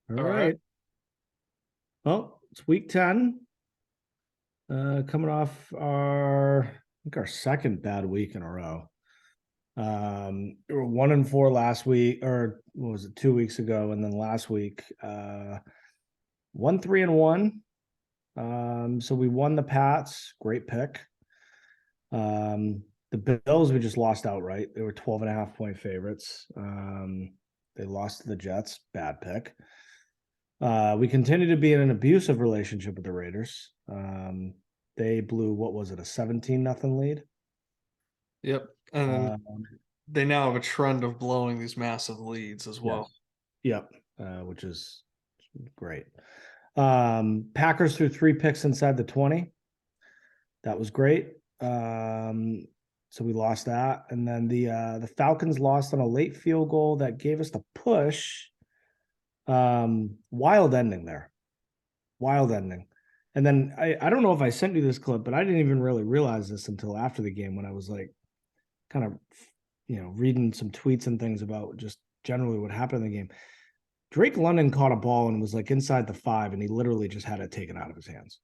All All right. right. Well, it's week 10. Coming off our second bad week in a row. We were 1-4 last week, or what was it, 2 weeks ago, and then last week, 1-3-1. So we won the Pats, great pick. The Bills we just lost outright. They were 12.5 point favorites. They lost to the Jets, bad pick. We continue to be in an abusive relationship with the Raiders. They blew, what was it, a 17-0 lead? Yep. And then Um, they now have a trend of blowing these massive leads as yes. well. Yep. Which is great. Packers threw 3 picks inside the 20. That was great. So we lost that. And then the Falcons lost on a late field goal that gave us the push. Wild ending there. Wild ending. And then I don't know if I sent you this clip, but I didn't even really realize this until after the game when I was like kind of reading some tweets and things about just generally what happened in the game. Drake London caught a ball and was like inside the 5, and he literally just had it taken out of his hands.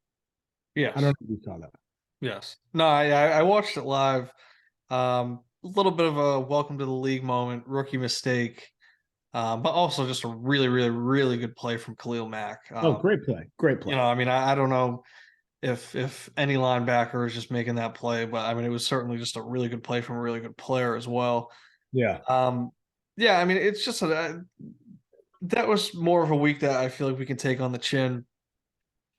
I don't Yes. know if you saw that. Yes. No, I watched it live. A little bit of a welcome to the league moment, rookie mistake, but also just a really, really, really good play from Khalil Mack. Oh, great play. Great play. I mean, I don't know if any linebacker is just making that play, but I mean, it was certainly just a really good play from a really good player as well. Yeah. Um, yeah, I mean, it's just that was more of a week that I feel like we can take on the chin.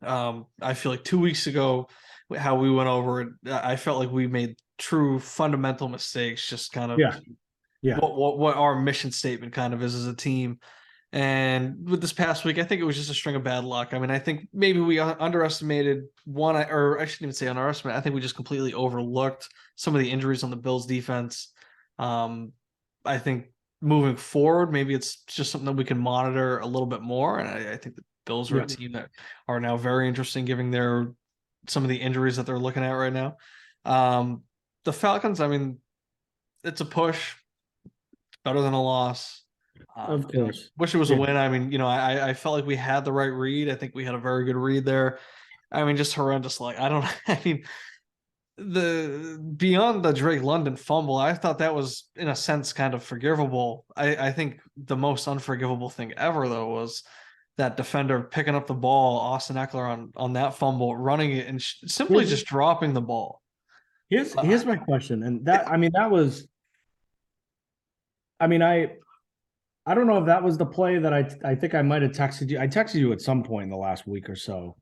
I feel like 2 weeks ago, how we went over it, I felt like we made true fundamental mistakes, just kind of Yeah. Yeah. what our mission statement kind of is as a team. And with this past week, I think it was just a string of bad luck. I mean, I think maybe we underestimated one, or I shouldn't even say underestimated. I think we just completely overlooked some of the injuries on the Bills defense. Um, I think moving forward, maybe it's just something that we can monitor a little bit more. And I think the Bills are a Yeah. team that are now very interesting, given some of the injuries that they're looking at right now. Um, the Falcons, I mean, it's a push, better than a loss. Of course. Wish it was a Yeah. win. I mean, I felt like we had the right read. I think we had a very good read there. I mean, just horrendous. Like, I don't, I mean, the beyond the Drake London fumble, I thought that was in a sense kind of forgivable. I think the most unforgivable thing ever though was that defender picking up the ball, Austin Eckler on that fumble, running it and simply Here's just dropping the ball. Uh, here's my question. And that, I mean, that was, I mean, I don't know if that was the play that I think I might have texted you. I texted you at some point in the last week or so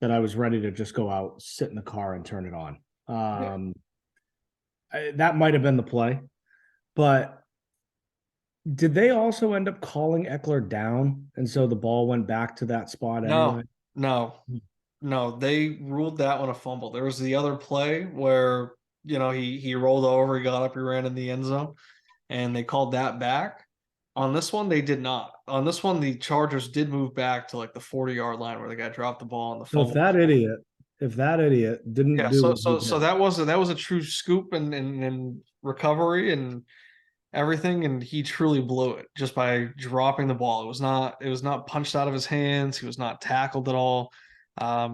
that I was ready to just go out, sit in the car and turn it on. yeah. That might have been the play, but did they also end up calling Eckler down? And so the ball went back to that spot No, anyway? no, no. They ruled that one a fumble. There was the other play where he rolled over, he got up, he ran in the end zone, and they called that back. On this one, they did not. On this one, the Chargers did move back to like the 40-yard line where the guy dropped the ball and the So fumble. if that idiot didn't Yeah, do so what he so so did, that was a true scoop and recovery and everything, and he truly blew it just by dropping the ball. It was not punched out of his hands. He was not tackled at all.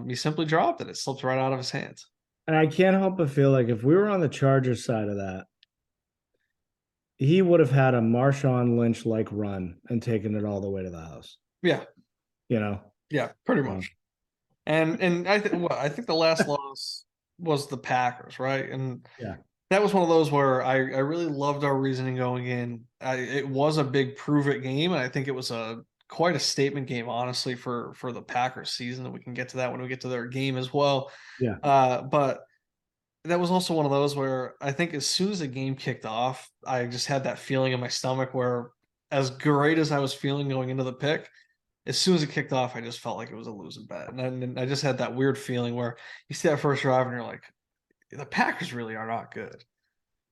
He simply dropped it. It slipped right out of his hands. and I can't help but feel like if we were on the Chargers side of that, he would have had a Marshawn Lynch like run and taken it all the way to the house. Yeah, You know? yeah, pretty Um, much. And I think the last loss was the Packers, right? And yeah. that was one of those where I really loved our reasoning going in. It was a big prove it game, and I think it was a quite a statement game, honestly, for the Packers season. And we can get to that when we get to their game as well. Yeah. But that was also one of those where I think as soon as the game kicked off, I just had that feeling in my stomach where, as great as I was feeling going into the pick, as soon as it kicked off, I just felt like it was a losing bet. And I just had that weird feeling where you see that first drive and you're like, the Packers really are not good.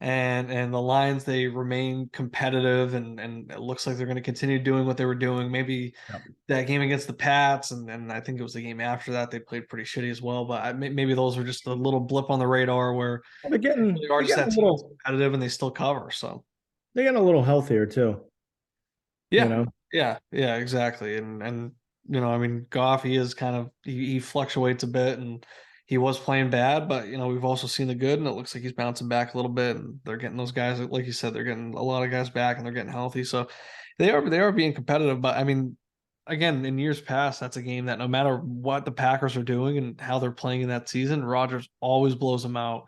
And the Lions, they remain competitive and it looks like they're going to continue doing what they were doing. Maybe Yep. that game against the Pats and I think it was the game after that they played pretty shitty as well. But maybe those were just a little blip on the radar where Well, they really are they're just getting that a team that's little competitive and they still cover. So they're getting a little healthier too, you yeah, know. Yeah, yeah, exactly. And I mean, Goff, he is kind of he fluctuates a bit, and he was playing bad, but we've also seen the good, and it looks like he's bouncing back a little bit, and they're getting those guys, like you said, they're getting a lot of guys back, and they're getting healthy, so they are being competitive. But I mean, again, in years past, that's a game that no matter what the Packers are doing and how they're playing in that season, Rodgers always blows them out,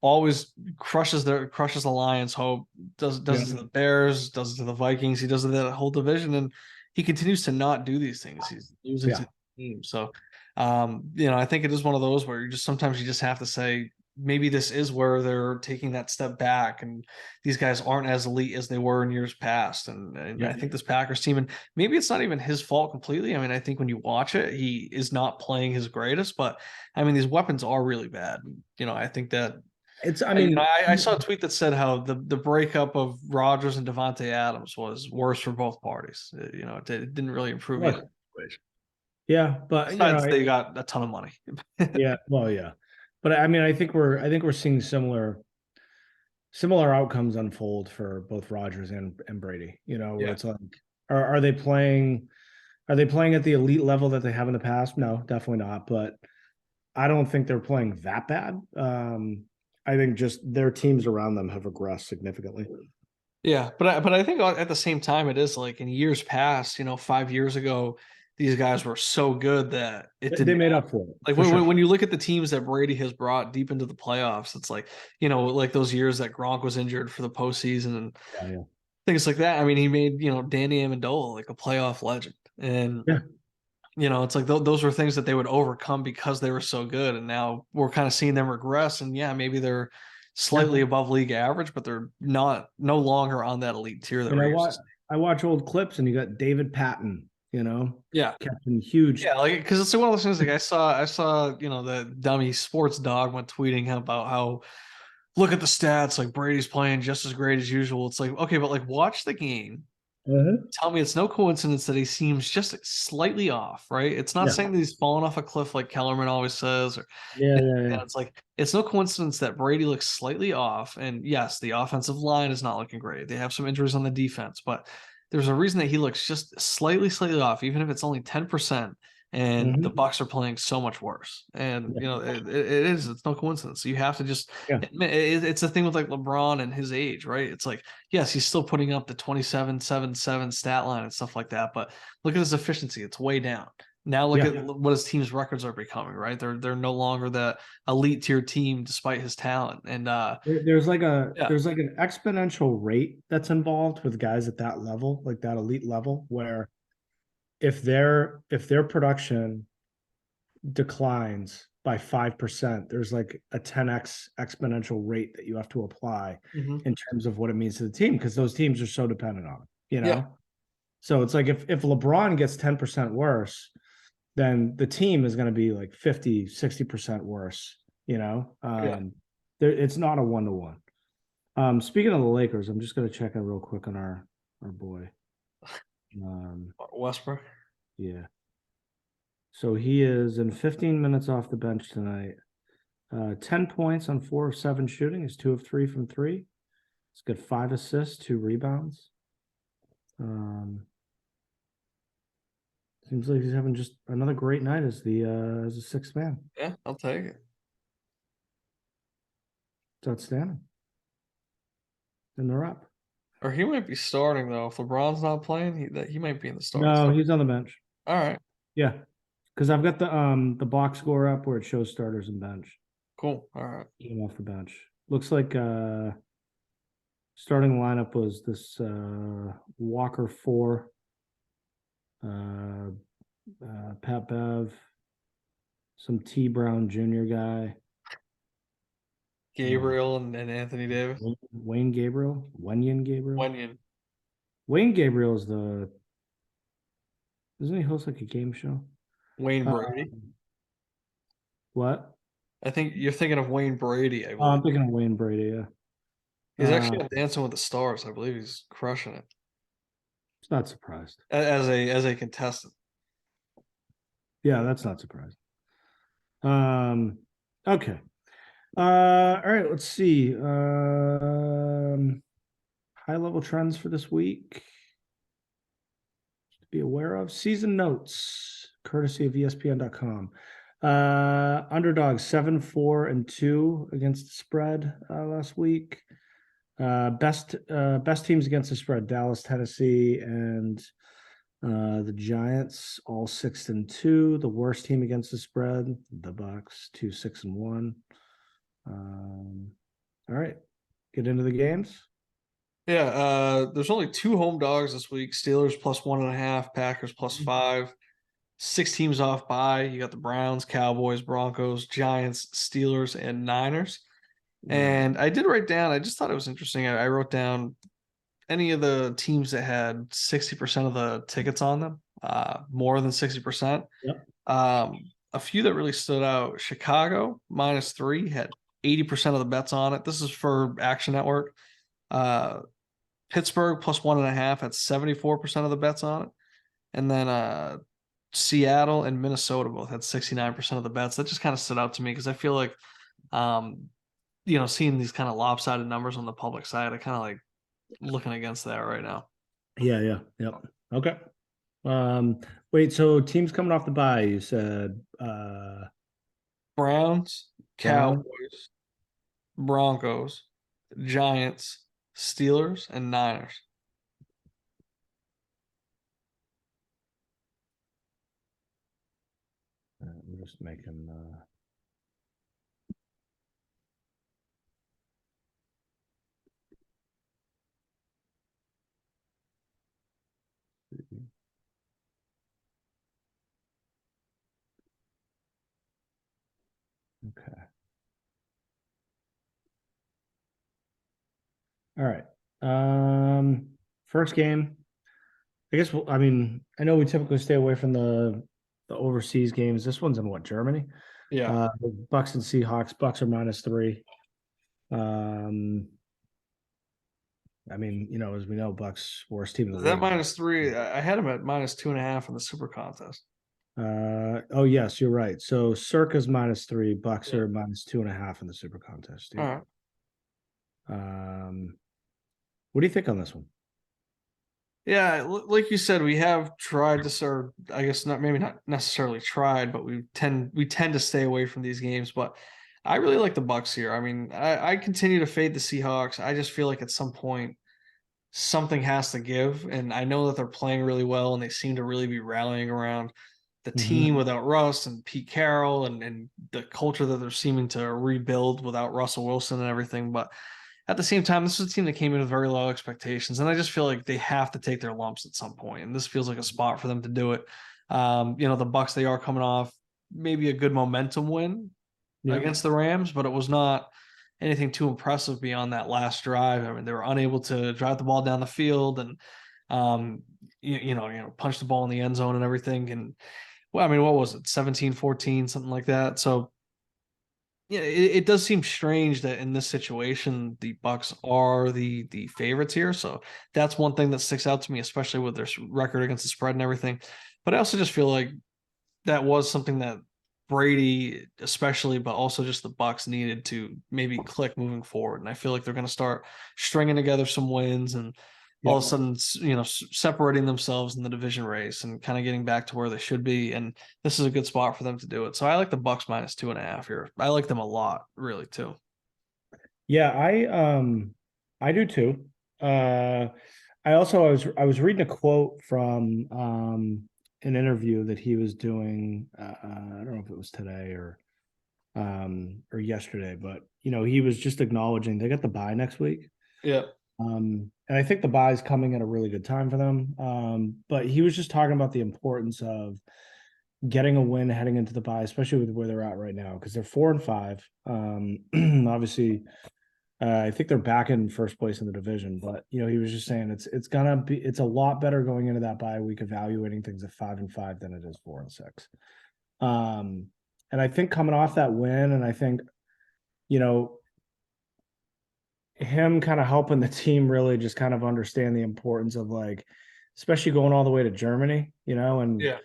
always crushes the Lions' hope, does Yeah. it to the Bears, does it to the Vikings, he does it to that whole division, and he continues to not do these things. He's losing to Yeah. the team. So I think it is one of those where sometimes you just have to say maybe this is where they're taking that step back, and these guys aren't as elite as they were in years past. And I Yeah. think this Packers team, and maybe it's not even his fault completely. I mean, I think when you watch it, he is not playing his greatest, but I mean, these weapons are really bad. I think that It's, I I, you know, mean, I, I saw a tweet that said how the breakup of Rodgers and Devontae Adams was worse for both parties. It didn't really improve either what? situation. Yeah, but Besides, they got a ton of money. yeah, well, yeah. But I mean, I think we're seeing similar outcomes unfold for both Rodgers and Brady, where Yeah. it's like, are they playing at the elite level that they have in the past? No, definitely not. But I don't think they're playing that bad. I think just their teams around them have regressed significantly. Yeah, but I think at the same time it is like in years past, 5 years ago, these guys were so good that it They didn't made matter. up for it Like for when sure. when when you look at the teams that Brady has brought deep into the playoffs, it's like those years that Gronk was injured for the postseason and Yeah, yeah, things like that. I mean, he made Danny Amendola like a playoff legend, and yeah. it's like those were things that they would overcome because they were so good. And now we're kind of seeing them regress. And yeah, maybe they're Yeah. slightly above league average, but they're no longer on that elite tier that And we're I used watch to. I watch old clips, and you got David Patton, Yeah. catching huge. Yeah, like because it's one of those things. Like I saw, the dummy sports dog went tweeting about how look at the stats. Like Brady's playing just as great as usual. It's like okay, but like watch the game, Uh-huh. tell me it's no coincidence that he seems just slightly off, right? It's not Yeah, saying that he's fallen off a cliff like Kellerman always says, or yeah, yeah, yeah. it's like it's no coincidence that Brady looks slightly off. And yes, the offensive line is not looking great. They have some injuries on the defense, but there's a reason that he looks just slightly off, even if it's only 10%. And the Hmm. Bucs are playing so much worse. And Yeah, it's no coincidence. You have to just yeah, admit it's the thing with like LeBron and his age, right? It's like, yes, he's still putting up the 27-7-7 stat line and stuff like that, but look at his efficiency. It's way down. Now look yeah. at what his team's records are becoming, right? They're no longer the elite tier team despite his talent. And There's like a yeah. there's like an exponential rate that's involved with guys at that level, like that elite level, where if their production declines by 5%, there's like a 10x exponential rate that you have to apply Mhm. in terms of what it means to the team, because those teams are so dependent on Yeah. it. So it's like if LeBron gets 10% worse, then the team is going to be like 50, 60% worse, Yeah. it's not a one-to-one. Speaking of the Lakers, I'm just going to check in real quick on our boy. Westbrook. Yeah. So he is in 15 minutes off the bench tonight. 10 points on 4 of 7 shooting. He's 2 of 3 from three. He's got 5 assists, 2 rebounds. Seems like he's having just another great night as a sixth man. Yeah, I'll take it. It's outstanding. And they're up. Or he might be starting though. If LeBron's not playing, he might be in the starting. No, So he's on the bench. all right, Yeah. Because I've got the box score up where it shows starters and bench. cool. All right. Get him off the bench. Looks like starting lineup was this Walker 4, uh, Pat Bev, some T Brown Jr. guy, uh, Gabriel and Anthony Davis. Wayne Gabriel, Wenyan Gabriel. Wenyan. Wayne Gabriel is doesn't he host like a game show? Wayne Uh, Brady. what? I think you're thinking of Wayne Brady, I Oh, believe. I'm thinking of Wayne Brady. Yeah. He's Uh, actually on Dancing with the Stars. I believe he's crushing it it's not surprised. as a contestant. Yeah, that's not surprising. Okay. All right, let's see. High level trends for this week. be aware of. Season notes, courtesy of ESPN.com. Underdogs 7-4-2 against the spread last week. Best teams against the spread: Dallas, Tennessee, and the Giants, all 6-2. The worst team against the spread: the Bucs, 2-6-1. All right, get into the games. Yeah, there's only 2 home dogs this week. Steelers +1.5, Packers +5. 6 teams off bye. You got the Browns, Cowboys, Broncos, Giants, Steelers, and Niners. And I did write down, I just thought it was interesting. I wrote down any of the teams that had 60% of the tickets on them, more than 60%. Yep. A few that really stood out: Chicago -3 had 80% of the bets on it. This is for Action Network. Pittsburgh +1.5 had 74% of the bets on it. And then Seattle and Minnesota both had 69% of the bets. That just kind of stood out to me because I feel like, seeing these kind of lopsided numbers on the public side, I kind of like looking against that right now. Yeah. Yep. Okay. Wait, so teams coming off the bye, you said Browns, Brown. Cowboys, Broncos, Giants, Steelers, and Niners. I'm just making okay. All right. First game. I guess I mean, I know we typically stay away from the overseas games. This one's in what, Germany? Yeah. Bucs and Seahawks. Bucs are -3. Um, I mean, as we know, Bucs worst team in the That league. -3, I had him at -2.5 in the Super Contest. Oh yes, you're right. So Circa's -3, Bucs Yeah. are -2.5 in the Super Contest. All right. What do you think on this one? Yeah, like you said, we have tried to serve. I guess not necessarily tried, but we tend to stay away from these games. But I really like the Bucs here. I mean, I continue to fade the Seahawks. I just feel like at some point something has to give, and I know that they're playing really well, and they seem to really be rallying around the team without Russ and Pete Carroll, and the culture that they're seeming to rebuild without Russell Wilson and everything. But at the same time, this is a team that came in with very low expectations, and I just feel like they have to take their lumps at some point, and this feels like a spot for them to do it. The Bucs, they are coming off maybe a good momentum win Yeah. against the Rams, but it was not anything too impressive beyond that last drive. I mean, they were unable to drive the ball down the field and punch the ball in the end zone and everything. And well, I mean, what was it, 17-14, something like that? So yeah, it does seem strange that in this situation the Bucs are the favorites here. So that's one thing that sticks out to me, especially with their record against the spread and everything. But I also just feel like that was something that Brady, especially, but also just the Bucs needed to maybe click moving forward. And I feel like they're going to start stringing together some wins and all of a sudden, separating themselves in the division race and kind of getting back to where they should be. And this is a good spot for them to do it. So I like the Bucs -2.5 here. I like them a lot, really, too. Yeah, I do too. I was reading a quote from an interview that he was doing. I don't know if it was today or yesterday, but he was just acknowledging they got the bye next week. Yeah. And I think the bye is coming at a really good time for them. But he was just talking about the importance of getting a win heading into the bye, especially with where they're at right now, because they're 4-5. Obviously, I think they're back in first place in the division, but he was just saying it's a lot better going into that bye week, evaluating things at 5-5 than it is 4-6. And I think coming off that win, and I think him kind of helping the team really just kind of understand the importance of, like, especially going all the way to Germany, and Yeah.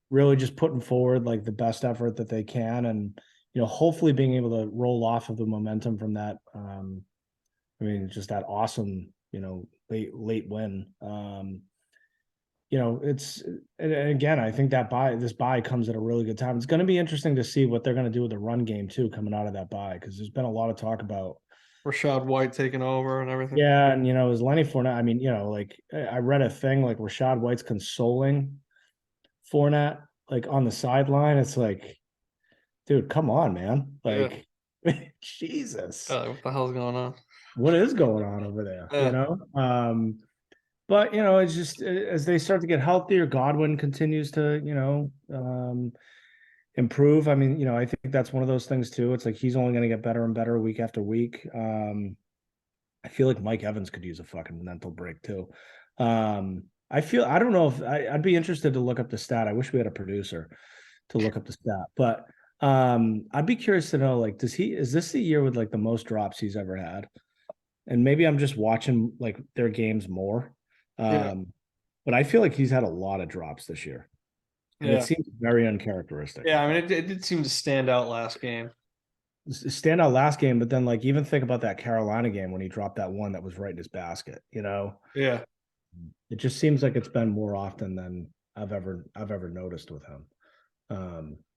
really just putting forward like the best effort that they can, and hopefully being able to roll off of the momentum from that. I mean, just that awesome, late win. it's and again, I think that this bye comes at a really good time. It's going to be interesting to see what they're going to do with the run game too coming out of that bye, because there's been a lot of talk about. Rashad White taking over and everything. Yeah, and is Lenny Fournette? I mean, like I read a thing like Rashad White's consoling Fournette like on the sideline. It's like, dude, come on, man! Yeah. Like, Jesus, What the hell's going on? what is going on over there? Yeah. But it's just as they start to get healthier, Godwin continues to improve. I mean, I think that's one of those things too. It's like he's only going to get better and better week after week. I feel like Mike Evans could use a fucking mental break too. I don't know if I'd be interested to look up the stat. I wish we had a producer to look up the stat, but I'd be curious to know, like, is this the year with like the most drops he's ever had? And maybe I'm just watching like their games more. Yeah. But I feel like he's had a lot of drops this year. And it Yeah. seems very uncharacteristic. Yeah. I mean, it did seem to stand out last game. Standout last game, but then like even think about that Carolina game when he dropped that one that was right in his basket. Yeah. It just seems like it's been more often than I've ever noticed with him.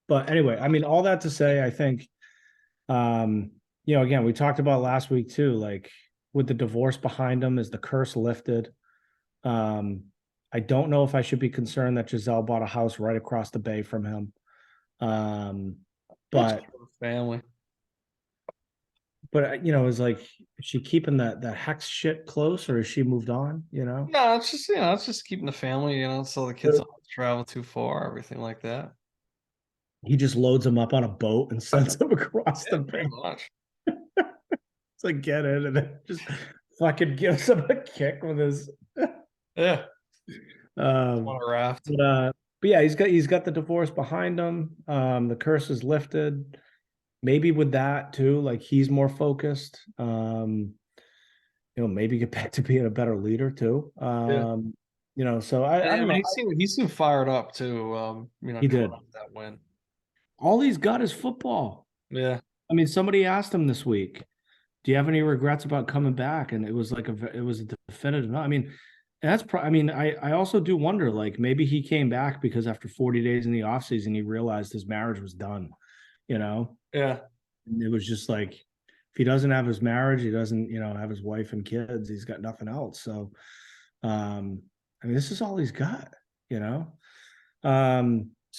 But anyway, I mean, all that to say, I think, again, we talked about last week too, like with the divorce behind him, is the curse lifted? I don't know if I should be concerned that Giselle bought a house right across the bay from him. But family. But is like, is she keeping that hex shit close, or is she moved on? No, it's just keeping the family, so the kids don't have to travel too far, everything like that. He just loads them up on a boat and sends them across the bay. Pretty much. It's like, get in, and then just fucking gives him a kick with his. Yeah. On a raft. But yeah, he's got the divorce behind him. The curse is lifted. Maybe with that too, like he's more focused. Maybe get back to being a better leader too. Yeah. So I don't know. He seemed fired up too. He coming did. off that win. All he's got is football. Yeah. I mean, somebody asked him this week, "Do you have any regrets about coming back?" And it was like it was a definitive no. I mean, I mean, I also do wonder, like maybe he came back because after 40 days in the offseason, he realized his marriage was done. Yeah. And it was just like, if he doesn't have his marriage, he doesn't, have his wife and kids, he's got nothing else. So, I mean, this is all he's got, So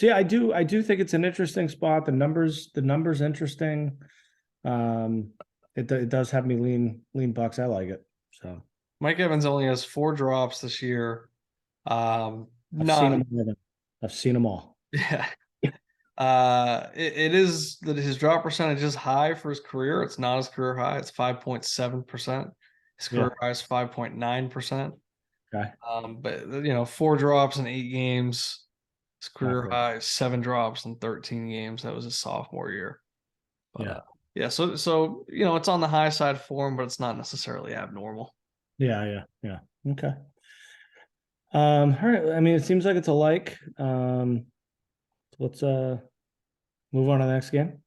yeah, I do think it's an interesting spot. The numbers interesting. It does have me lean Bucs. I like it. So Mike Evans only has 4 drops this year. I've seen them all. Yeah. It is that his drop percentage is high for his career. It's not his career high. It's 5.7%. His career high is 5.9%. Okay. But 4 drops in 8 games. His career high is 7 drops in 13 games. That was his sophomore year. But, yeah. So it's on the high side for him, but it's not necessarily abnormal. Yeah. Okay. All right. I mean, it seems like it's alike. Let's move on to the next game.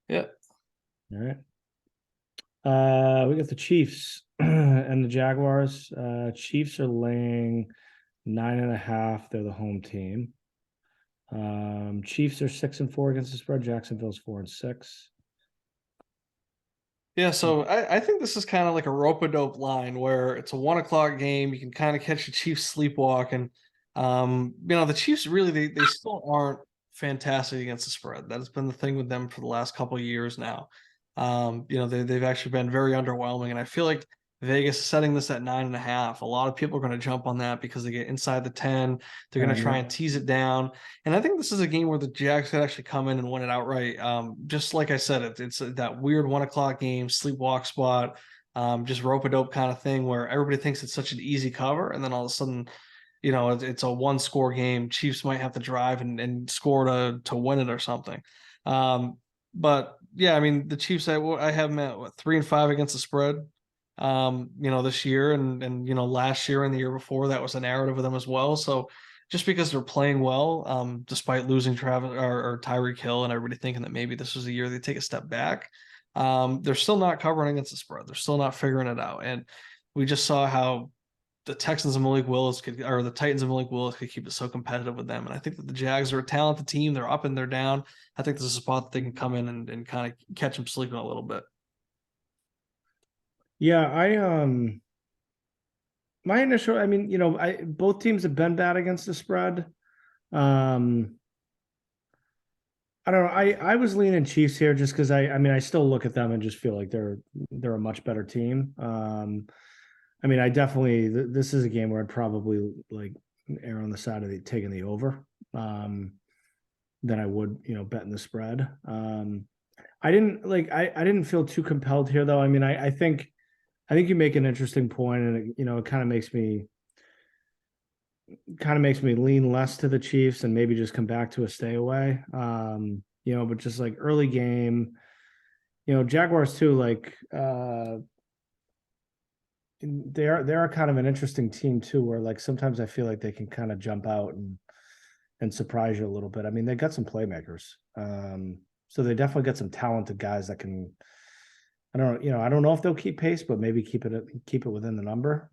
Yeah. All right. We got the Chiefs and the Jaguars. Chiefs are laying 9.5. They're the home team. Chiefs are 6-4 against the spread. Jacksonville's 4-6. Yeah, so I think this is kind of like a rope-a-dope line where it's a 1 o'clock game. You can kind of catch the Chiefs sleepwalking. The Chiefs really they still aren't fantastic against the spread. That has been the thing with them for the last couple of years now. They've actually been very underwhelming, and I feel like Vegas is setting this at 9.5. A lot of people are going to jump on that because they get inside the 10. They're going to try and tease it down. And I think this is a game where the Jags could actually come in and win it outright. Just like I said, it's that weird 1 o'clock game, sleepwalk spot, just rope-a-dope kind of thing where everybody thinks it's such an easy cover. And then all of a sudden, it's a 1-score game. Chiefs might have to drive and score to win it or something. But yeah, I mean, the Chiefs, I have them at 3-5 against the spread. This year and last year and the year before, that was a narrative of them as well. So just because they're playing well, despite losing Travis or Tyreek Hill and everybody thinking that maybe this was the year they take a step back, they're still not covering against the spread. They're still not figuring it out. And we just saw how the Texans and Malik Willis or the Titans and Malik Willis could keep it so competitive with them. And I think that the Jags are a talented team. They're up and they're down. I think this is a spot that they can come in and kind of catch them sleeping a little bit. Yeah, my initial, I mean, both teams have been bad against the spread. Um, I don't know. I was leaning Chiefs here just because I mean I still look at them and just feel like they're a much better team. I mean I definitely this is a game where I'd probably like err on the side of taking the over than I would betting the spread. I didn't feel too compelled here though. I mean I think you make an interesting point, and it kind of makes me lean less to the Chiefs and maybe just come back to a stay away. But just like early game, Jaguars too, like they're kind of an interesting team too, where like sometimes I feel like they can kind of jump out and surprise you a little bit. I mean, they got some playmakers. So they definitely got some talented guys that can. I don't know if they'll keep pace, but maybe keep it within the number.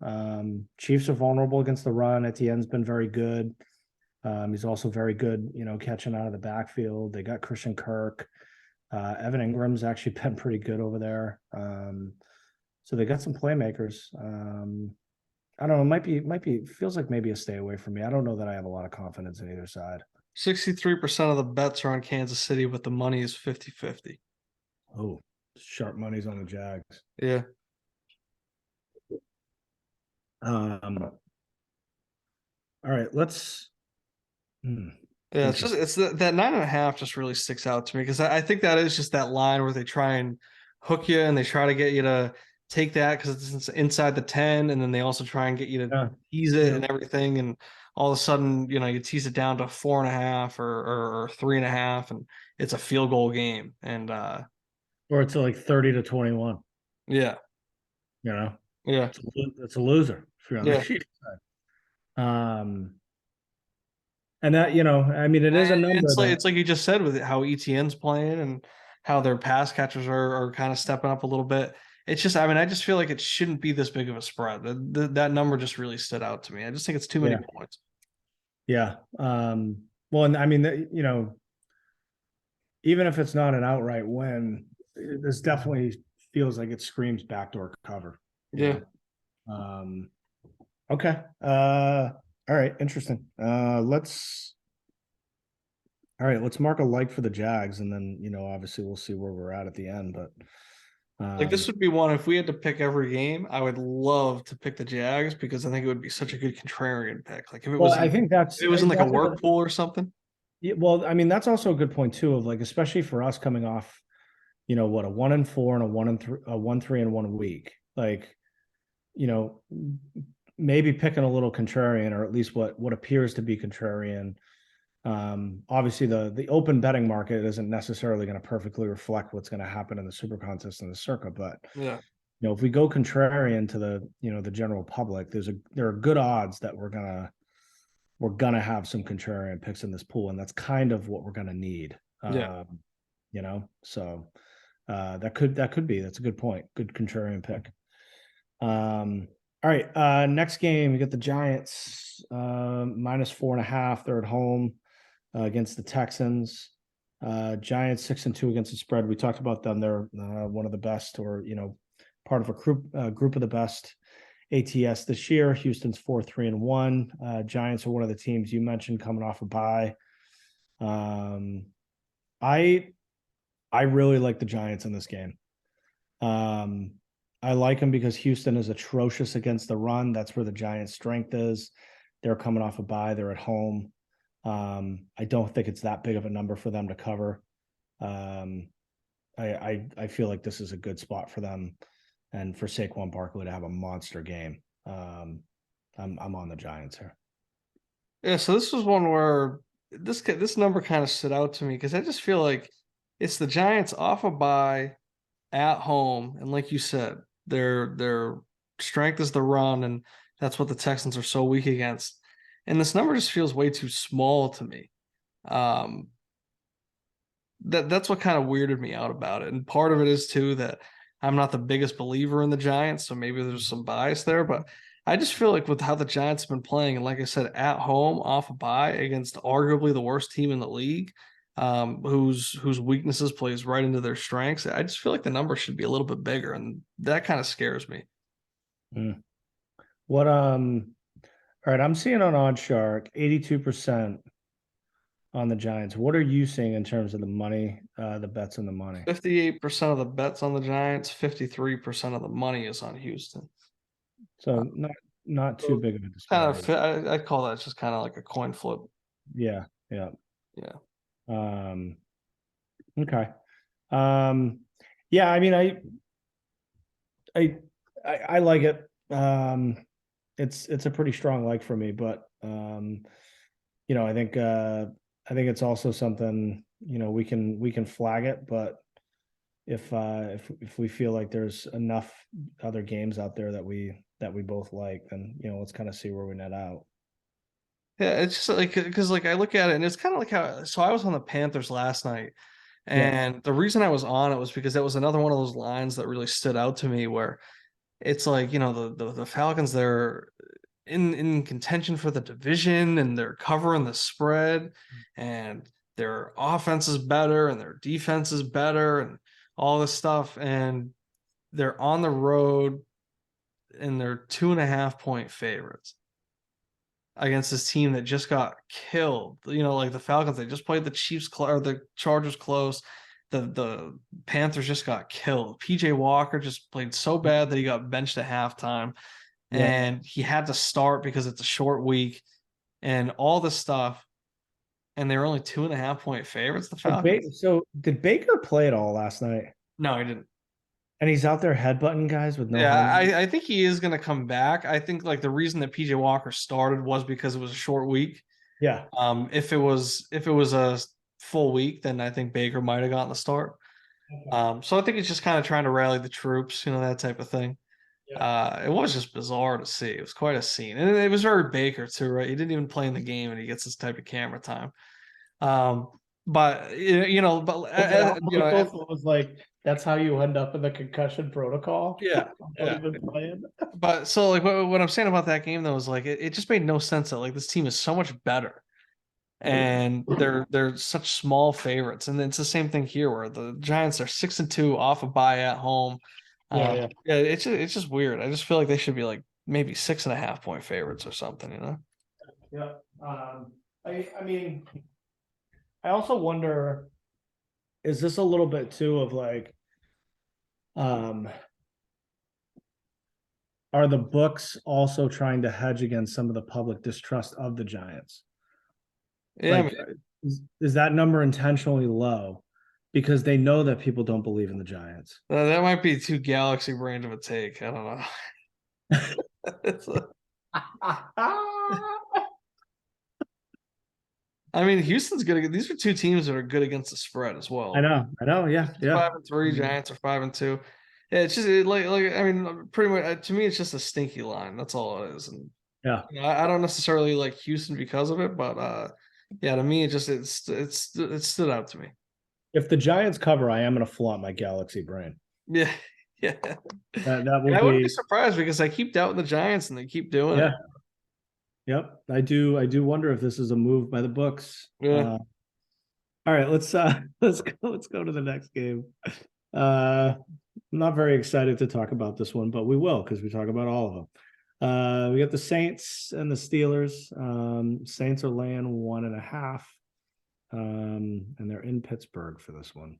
Chiefs are vulnerable against the run. Etienne's been very good. He's also very good, catching out of the backfield. They got Christian Kirk. Evan Ingram's actually been pretty good over there. So they got some playmakers. I don't know. It might be feels like maybe a stay away from me. I don't know that I have a lot of confidence in either side. 63% of the bets are on Kansas City, but the money is 50-50. Oh, sharp money's on the Jags. Yeah. All right, let's. Yeah, it's that 9.5 just really sticks out to me because I think that is just that line where they try and hook you and they try to get you to take that because it's inside the 10, and then they also try and get you to tease it and everything, and all of a sudden you tease it down to 4.5 or 3.5, and it's a field goal game, and or it's like 30-21. Yeah, yeah, it's a loser if you're on the sheet side. And that, I mean, it is a number. It's like you just said with it, how ETN's playing and how their pass catchers are kind of stepping up a little bit. It's just, I mean, I just feel like it shouldn't be this big of a spread. That number just really stood out to me. I just think it's too many points. Yeah. Well, and I mean, even if it's not an outright win, this definitely feels like it screams backdoor cover. Yeah. Okay. All right. Interesting. Let's mark a like for the Jags, and then obviously we'll see where we're at the end. But like this would be one if we had to pick every game. I would love to pick the Jags because I think it would be such a good contrarian pick. Like if it was, I think it was in like a work pool or something. Yeah, well, I mean that's also a good point too. Of like, especially for us coming off, a 1-4 and a 1-3, a 1-3 and 1 week. Like, maybe picking a little contrarian, or at least what appears to be contrarian. Obviously the open betting market isn't necessarily going to perfectly reflect what's going to happen in the super contest and the Circa, but if we go contrarian to the general public, there are good odds that we're gonna have some contrarian picks in this pool, and that's kind of what we're gonna need. So that's a good point. Good contrarian pick. All right. Next game, we got the Giants -4.5. They're at home against the Texans. Giants 6-2 against the spread. We talked about them. They're one of the best, or part of a group of the best ATS this year. Houston's 4-3-1. Giants are one of the teams you mentioned coming off a bye. I really like the Giants in this game. I like them because Houston is atrocious against the run. That's where the Giants' strength is. They're coming off a bye. They're at home. I don't think it's that big of a number for them to cover. I feel like this is a good spot for them, and for Saquon Barkley to have a monster game. I'm on the Giants here. Yeah, so this was one where this number kind of stood out to me because I just feel like it's the Giants off a bye at home, and like you said, their strength is the run, and that's what the Texans are so weak against. And this number just feels way too small to me. That's what kind of weirded me out about it. And part of it is too that I'm not the biggest believer in the Giants, so maybe there's some bias there, but I just feel like with how the Giants have been playing, and like I said, at home off a bye against arguably the worst team in the league, whose weaknesses plays right into their strengths. I just feel like the number should be a little bit bigger, and that kind of scares me. Mm. What all right, I'm seeing on OddsShark 82% on the Giants. What are you seeing in terms of the money, the bets and the money? 58% of the bets on the Giants, 53% of the money is on Houston. So not too So big of a kind of, disparity. I'd call that just kind of like a coin flip. Yeah, yeah. Yeah. Um, okay. Um, yeah, I mean, I, I like it. It's a pretty strong like for me, but I think it's also something, we can flag it, but if we feel like there's enough other games out there that we both like, then let's kind of see where we net out. Yeah, it's just like because like I look at it and it's kind of like how so I was on the Panthers last night, Yeah, and the reason I was on it was because that was another one of those lines that really stood out to me where it's like, the Falcons, they're in contention for the division and they're covering the spread, and their offense is better and their defense is better and all this stuff, and they're on the road and they're 2.5 point favorites against this team that just got killed. Like the Falcons, they just played the Chiefs or the Chargers close. The Panthers just got killed. PJ Walker just played so bad that he got benched at halftime, yeah. and he had to start because it's a short week and all this stuff. And they were only 2.5 point favorites, the Falcons. So did Baker play at all last night? No, he didn't. And he's out there headbutting guys with no Yeah, helmet. I think he is going to come back. I think like the reason that PJ Walker started was because it was a short week. Yeah. If it was a full week, then I think Baker might have gotten the start. Okay. So I think it's just kind of trying to rally the troops, that type of thing. Yeah. It was just bizarre to see. It was quite a scene, and it was very Baker too, right? He didn't even play in the game, and he gets this type of camera time. Um, but Was it Al Michaels that was like, that's how you end up in the concussion protocol? yeah, Not yeah. even playing. But so like what I'm saying about that game though is like it just made no sense that like this team is so much better and they're such small favorites. And it's the same thing here where the Giants are 6-2 off a bye at home. Yeah, yeah. Yeah, it's just weird. I just feel like they should be like maybe 6.5 point favorites or something. Yeah. I mean, I also wonder, is this a little bit too of like, um, are the books also trying to hedge against some of the public distrust of the Giants? Yeah, I mean, Like, is that number intentionally low because they know that people don't believe in the Giants? that might be too galaxy brain of a take. I don't know. It's I mean, Houston's good. These are two teams that are good against the spread as well. I know, yeah, yeah. 5-3, Giants are 5-2. Yeah, it's just like I mean, pretty much to me, it's just a stinky line. That's all it is. And Yeah. I don't necessarily like Houston because of it, but yeah, to me, it stood out to me. If the Giants cover, I am going to flaunt my Galaxy brain. Yeah, yeah. That will I wouldn't be be, surprised because I keep doubting the Giants and they keep doing it. yeah. Yep. I do wonder if this is a move by the books. Yeah. All right, let's go to the next game. I'm not very excited to talk about this one, but we will because we talk about all of them. We got the Saints and the Steelers. Saints are laying 1.5. And they're in Pittsburgh for this one.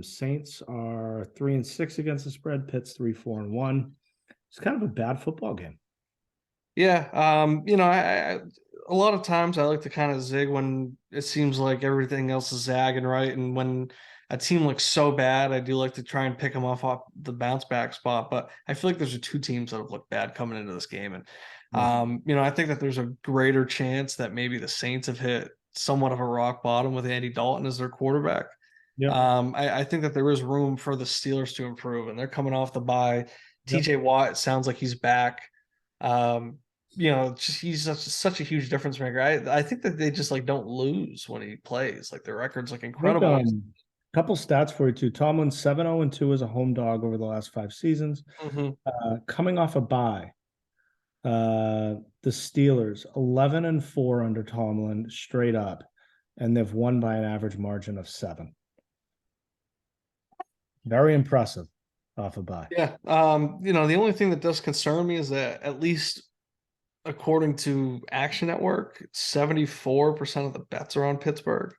Saints are 3-6 against the spread. Pitt's 3-4-1. It's kind of a bad football game. Yeah. A lot of times I like to kind of zig when it seems like everything else is zagging, right? And when a team looks so bad, I do like to try and pick them off the bounce back spot. But I feel like there's two teams that have looked bad coming into this game. And, Yeah. I think that there's a greater chance that maybe the Saints have hit somewhat of a rock bottom with Andy Dalton as their quarterback. Yep. I think that there is room for the Steelers to improve, and they're coming off the bye. Yep. TJ Watt sounds like he's back. Um, he's such a huge difference maker. I think that they just like don't lose when he plays. Like their record's like I think, incredible. couple stats for you too. Tomlin's 7-0-2 as a home dog over the last 5 seasons. Mhm. Coming off a bye. The Steelers 11-4 under Tomlin straight up, and they've won by an average margin of 7. Very impressive off a bye. Yeah. The only thing that does concern me is that at least according to Action Network, 74% of the bets are on Pittsburgh.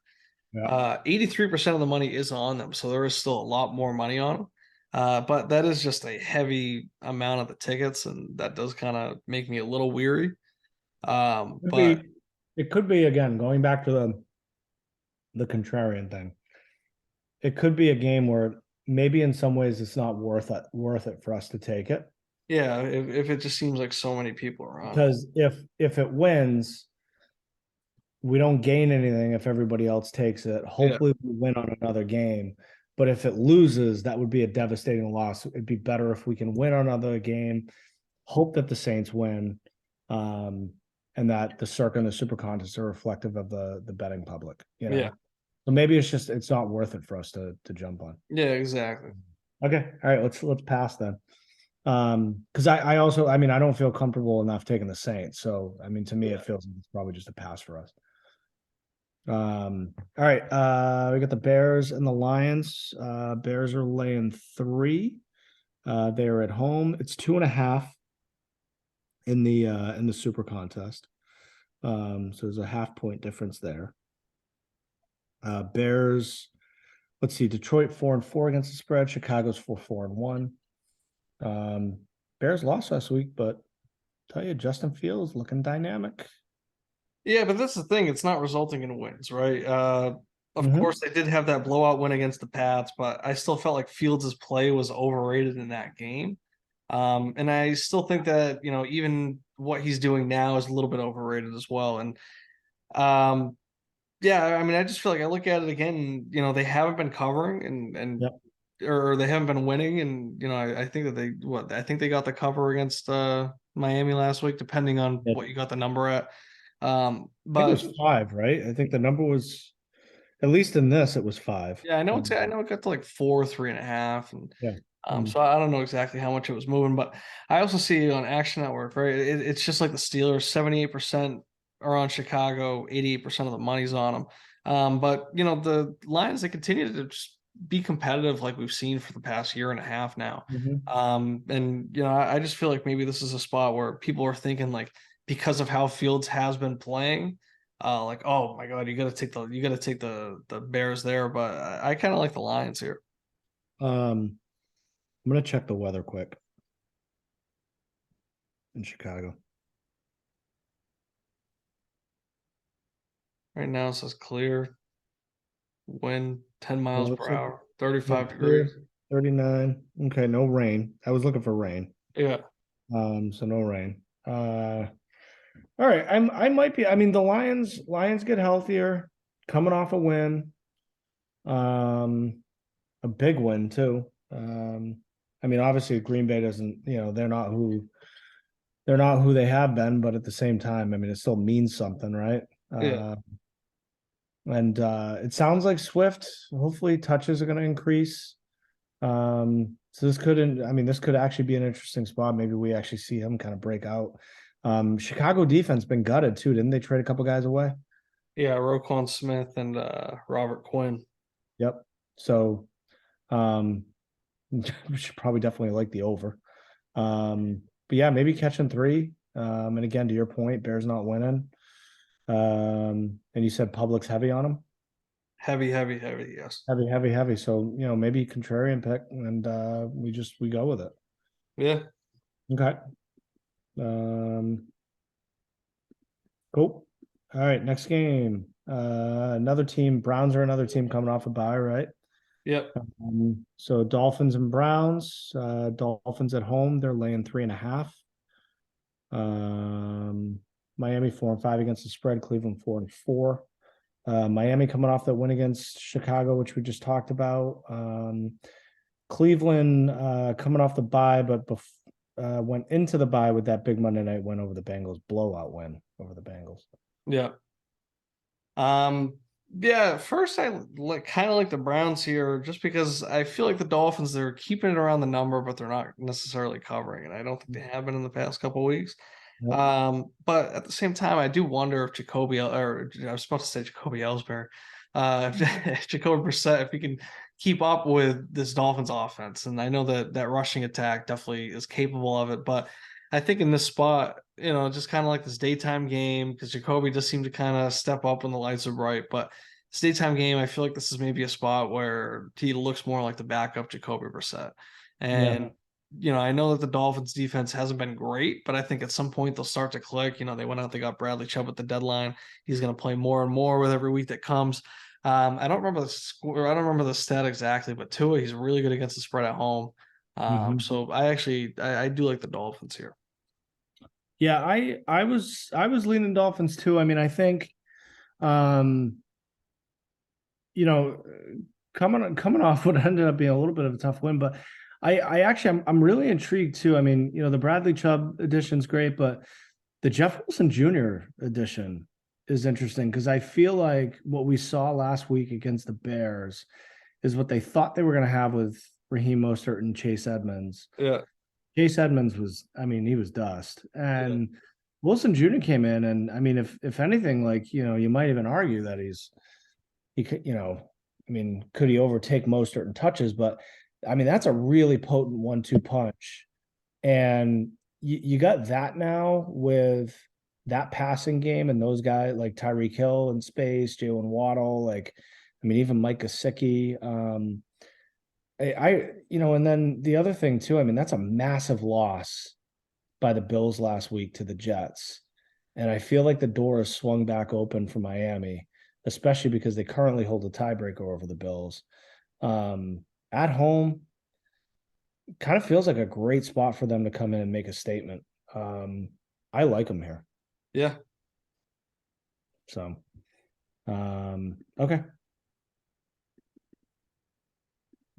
Yeah. 83% of the money is on them, so there is still a lot more money on them. But that is just a heavy amount of the tickets, and that does kind of make me a little weary. Could But be, it could be again going back to the contrarian thing. It could be a game where maybe in some ways it's not worth it for us to take it. yeah, if it just seems like so many people are on it. Because if it wins, we don't gain anything if everybody else takes it. Yeah, Hopefully we win on another game. But if it loses, that would be a devastating loss. It'd be better if we can win on another game, hope that the Saints win, and that the Circa and the Super Contest are reflective of the betting public, yeah, So maybe it's not worth it for us to jump on. yeah, exactly. Okay. All right, let's pass then. Because I also, I mean, I don't feel comfortable enough taking the Saints. So I mean, to me, Yeah. it feels like it's probably just a pass for us. All right. We got the Bears and the Lions. Bears are laying 3. They're at home. It's 2.5 in the Super Contest. So there's a half-point difference there. Bears, let's see, Detroit 4-4 against the spread. Chicago's 4-1. Bears lost last week, but tell you, Justin Fields looking dynamic. Yeah, but that's the thing. It's not resulting in wins, right? Of Mhm. course, they did have that blowout win against the Pats, but I still felt like Fields' play was overrated in that game. And I still think that, even what he's doing now is a little bit overrated as well. And yeah, I mean, I just feel like I look at it again, they haven't been covering and Yep. or they haven't been winning. And, I think that I think they got the cover against Miami last week, depending on Yep. what you got the number at. I think it But was 5, right? I think the number was, at least in this, it was 5. yeah, I know it got to like 4, 3.5, and Yeah. so I don't know exactly how much it was moving, but I also see on Action Network, right? It's just like the Steelers, 78% are on Chicago, 88% of the money's on them. But the Lions, they continue to just be competitive like we've seen for the past year and a half now. Mhm. And I just feel like maybe this is a spot where people are thinking like because of how Fields has been playing, like, oh my God, you got to take the Bears there, but I kind of like the Lions here. I'm gonna check the weather quick in Chicago. Right now it says clear, wind 10 Yeah, miles looks per like hour, 35 degrees. clear, 39. Okay, no rain. I was looking for rain. Yeah. So no rain. All right. I might be. I mean, the Lions get healthier, coming off a win. Um, a big win too. I mean, obviously Green Bay doesn't, they're not who they have been, but at the same time, I mean, it still means something, right? Yeah. And it sounds like Swift, hopefully touches are going to increase. So this could actually be an interesting spot. Maybe we actually see him kind of break out. Chicago defense been gutted too. Didn't they trade a couple guys away? Yeah. Roquan Smith and Robert Quinn. Yep. So um we should probably definitely like the over. But yeah, maybe catching 3. And again, to your point, Bears not winning. And you said public's heavy on them. Heavy, heavy, heavy. Yes. Heavy, heavy, heavy. So, maybe contrarian pick and we go with it. Yeah. Okay. Um, cool. All right, next game. Another team, Browns are another team coming off a bye, right? Yep. So Dolphins and Browns. Dolphins at home, they're laying 3.5. Miami 4-5 against the spread, Cleveland 4-4. Miami coming off that win against Chicago, which we just talked about. Cleveland coming off the bye, but went into the bye with that big Monday night win over the Bengals, blowout win over the Bengals. Yeah. Yeah, first I kind of like the Browns here just because I feel like the Dolphins, they're keeping it around the number, but they're not necessarily covering, and I don't think they have been in the past couple of weeks. Yep. But at the same time, I do wonder if I was supposed to say Jacoby Ellsbury, if Jacoby Brissett, if he can keep up with this Dolphins offense. And I know that that rushing attack definitely is capable of it, but I think in this spot, just kind of like this daytime game, because Jacoby does seem to kind of step up when the lights are bright. But this daytime game, I feel like this is maybe a spot where he looks more like the backup Jacoby Brissett. Yeah. And I know that the Dolphins defense hasn't been great, but I think at some point they'll start to click. They went out, they got Bradley Chubb at the deadline. He's going to play more and more with every week that comes. I don't remember the score. I don't remember the stat exactly, but Tua, he's really good against the spread at home. Mhm. So I do like the Dolphins here. Yeah, I was leaning Dolphins too. I mean, I think um, you know, coming off what ended up being a little bit of a tough win, but I actually I'm really intrigued too. I mean, the Bradley Chubb edition's great, but the Jeff Wilson Jr. edition is interesting because I feel like what we saw last week against the Bears is what they thought they were going to have with Raheem Mostert and Chase Edmonds. Yeah, Chase Edmonds was, I mean, he was dust. yeah, And Wilson Jr. came in, and I mean, if anything, like, you might even argue that he could, I mean, could he overtake Mostert in touches? But I mean, that's a really potent 1-2 punch. And you got that now with that passing game and those guys like Tyreek Hill in space, Jalen Waddle, like, I mean, even Mike Gesicki. And then the other thing too, I mean, that's a massive loss by the Bills last week to the Jets. And I feel like the door is swung back open for Miami, especially because they currently hold a tiebreaker over the Bills. At home, kind of feels like a great spot for them to come in and make a statement. Um, I like them here. yeah. So, okay.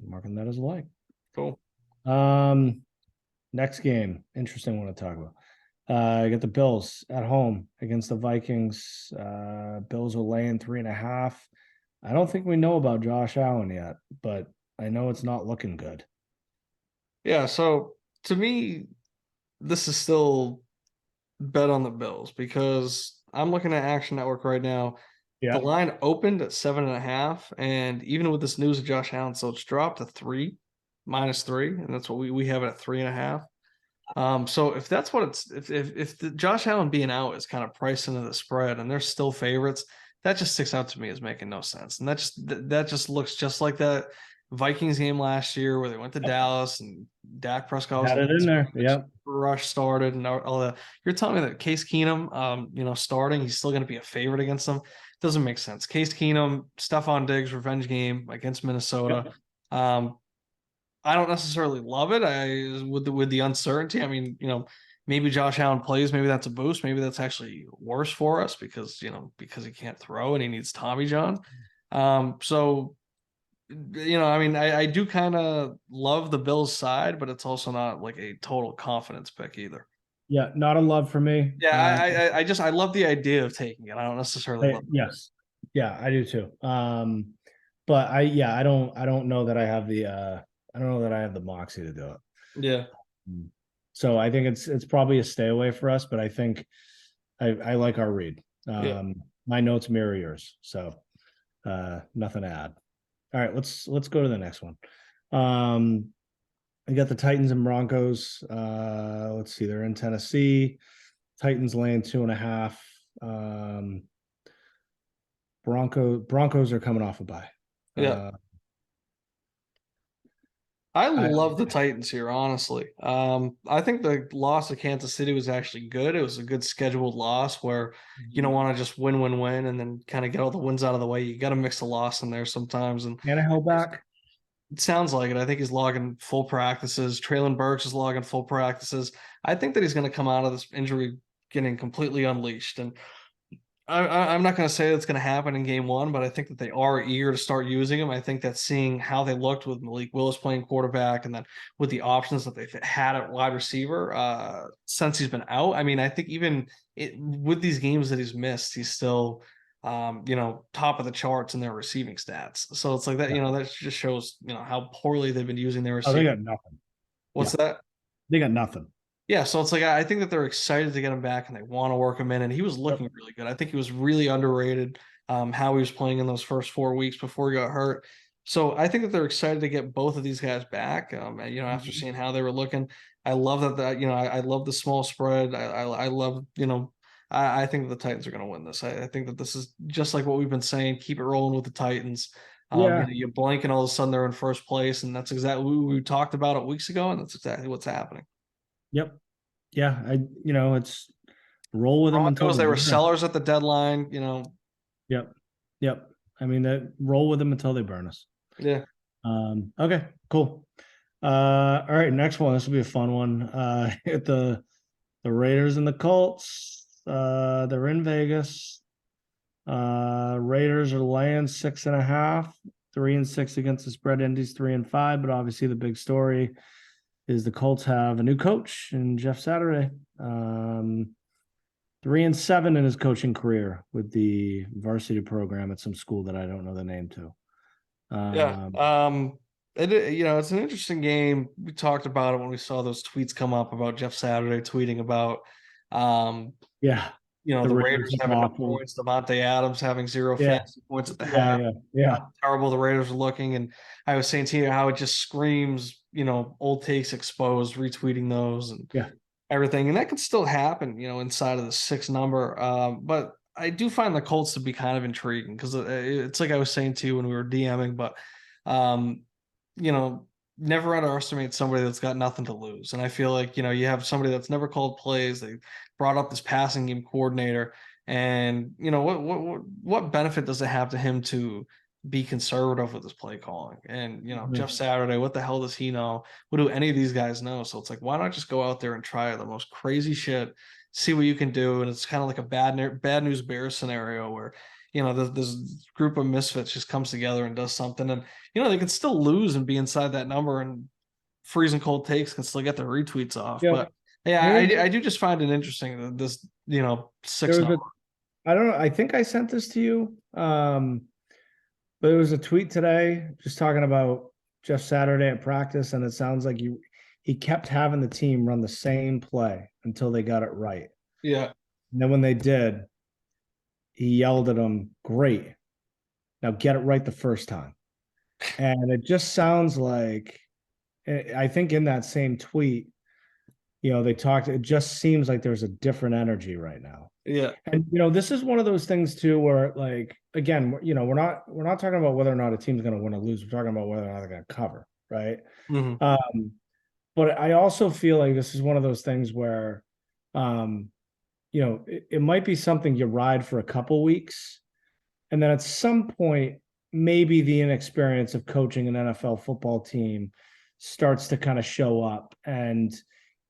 Marking that as a like. Cool. Um, Next game, interesting one to talk about. I got the Bills at home against the Vikings. Bills are laying 3.5. I don't think we know about Josh Allen yet, but I know it's not looking good. Yeah. So to me, this is still bet on the Bills because I'm looking at Action Network right now. The Yeah. line opened at 7.5, and even with this news of Josh Allen, so it's dropped to 3, -3, and that's what we have it at 3.5. So if that's what it's if the Josh Allen being out is kind of priced into the spread and they're still favorites, that just sticks out to me as making no sense. And that just looks just like that Vikings game last year where they went to Dallas and Dak Prescott was Had the it in there. Yep. rush started and all that. You're telling me that Case Keenum, starting, he's still going to be a favorite against them? Doesn't make sense. Case Keenum, Stephon Diggs revenge game against Minnesota. Yep. Um, I don't necessarily love it. With the uncertainty. I mean, maybe Josh Allen plays. Maybe that's a boost. Maybe that's actually worse for us because he can't throw and he needs Tommy John. So I mean, I do kind of love the Bills side, but it's also not like a total confidence pick either. Yeah. Not a love for me. Yeah, I love the idea of taking it. I don't necessarily love it. Yes. Yeah, I do too. But I don't know that I don't know that I have the moxie to do it. Yeah, So I think it's probably a stay away for us, but I think I like our read. yeah, My notes mirror yours, so nothing to add. All right, let's go to the next one. We got the Titans and Broncos. Let's see, they're in Tennessee. Titans laying 2.5. Broncos are coming off a bye. yeah. I I love the Titans here, honestly. I think the loss to Kansas City was actually good. It was a good scheduled loss where you don't want to just win, win, win, and then kind of get all the wins out of the way. You got to mix a loss in there sometimes. And Tannehill back. it sounds like it. I think he's logging full practices. Traylon Burks is logging full practices. I think that he's going to come out of this injury getting completely unleashed. And I'm not going to say that's going to happen in game one, but I think that they are eager to start using him. I think that seeing how they looked with Malik Willis playing quarterback and then with the options that they've had at wide receiver since he's been out. I mean, I think even with these games that he's missed, he's still, top of the charts in their receiving stats. So it's like that, that just shows, how poorly they've been using their Oh, they receiver. got nothing. What's Yeah, that? they got nothing. Yeah, so it's like I think that they're excited to get him back and they want to work him in, and he was Yep. looking really good. I think he was really underrated. How he was playing in those first 4 weeks before he got hurt. So I think that they're excited to get both of these guys back. And, after Mhm. seeing how they were looking, I love that. I love the small spread. I love. I think that the Titans are going to win this. I think that this is just like what we've been saying. Keep it rolling with the Titans. Yeah. You blink and all of a sudden they're in first place, and that's exactly what we talked about it weeks ago, and that's exactly what's happening. Yep. Yeah. It's roll with them until Broncos, they they were burn us. sellers at the deadline. Yep. Yep. I mean, that roll with them until they burn us. Yeah, Okay, cool. All right, next one. This will be a fun one. The Raiders and the Colts. They're in Vegas. Raiders are laying 6.5, 3-6 against the spread. Indy's 3-5, but obviously the big story is the Colts have a new coach in Jeff Saturday. 3-7 in his coaching career with the varsity program at some school that I don't know the name to. yeah. Um, It's an interesting game. We talked about it when we saw those tweets come up about Jeff Saturday tweeting about, um, yeah, the the Raiders Raiders look having no awful. points, Devontae Adams having zero Yeah, fantasy points at the yeah, half. yeah, yeah, How terrible the Raiders are looking, and I was saying to you how it just screams, old takes exposed, retweeting those and yeah. everything, and that could still happen, inside of the six number. But I do find the Colts to be kind of intriguing because it's like I was saying to you when we were DMing, but um, you know, never underestimate somebody that's got nothing to lose. And I feel like you have somebody that's never called plays. They brought up this passing game coordinator, and what benefit does it have to him to be conservative with his play calling? And Jeff Mhm. Saturday, what the hell does he know? What do any of these guys know? So it's like, why not just go out there and try the most crazy shit, see what you can do? And it's kind of like a bad news bear scenario where this group of misfits just comes together and does something, and they can still lose and be inside that number, and freezing cold takes can still get their retweets off. Yep. But yeah, There was I do just find it interesting that this there six was number. a I don't know. I think I sent this to you. But there was a tweet today just talking about Jeff Saturday at practice, and it sounds like he kept having the team run the same play until they got it right. Yeah, And then when they did, he yelled at them, "Great. Now get it right the first time." And it just sounds like I think in that same tweet, they talked, it just seems like there's a different energy right now. yeah, And this is one of those things too where like again, we're not talking about whether or not a team's going to win or lose. We're talking about whether or not they're going to cover, right? hmm Um, but I also feel like this is one of those things where um, it might be something you ride for a couple weeks, and then at some point, maybe the inexperience of coaching an NFL football team starts to kind of show up. And,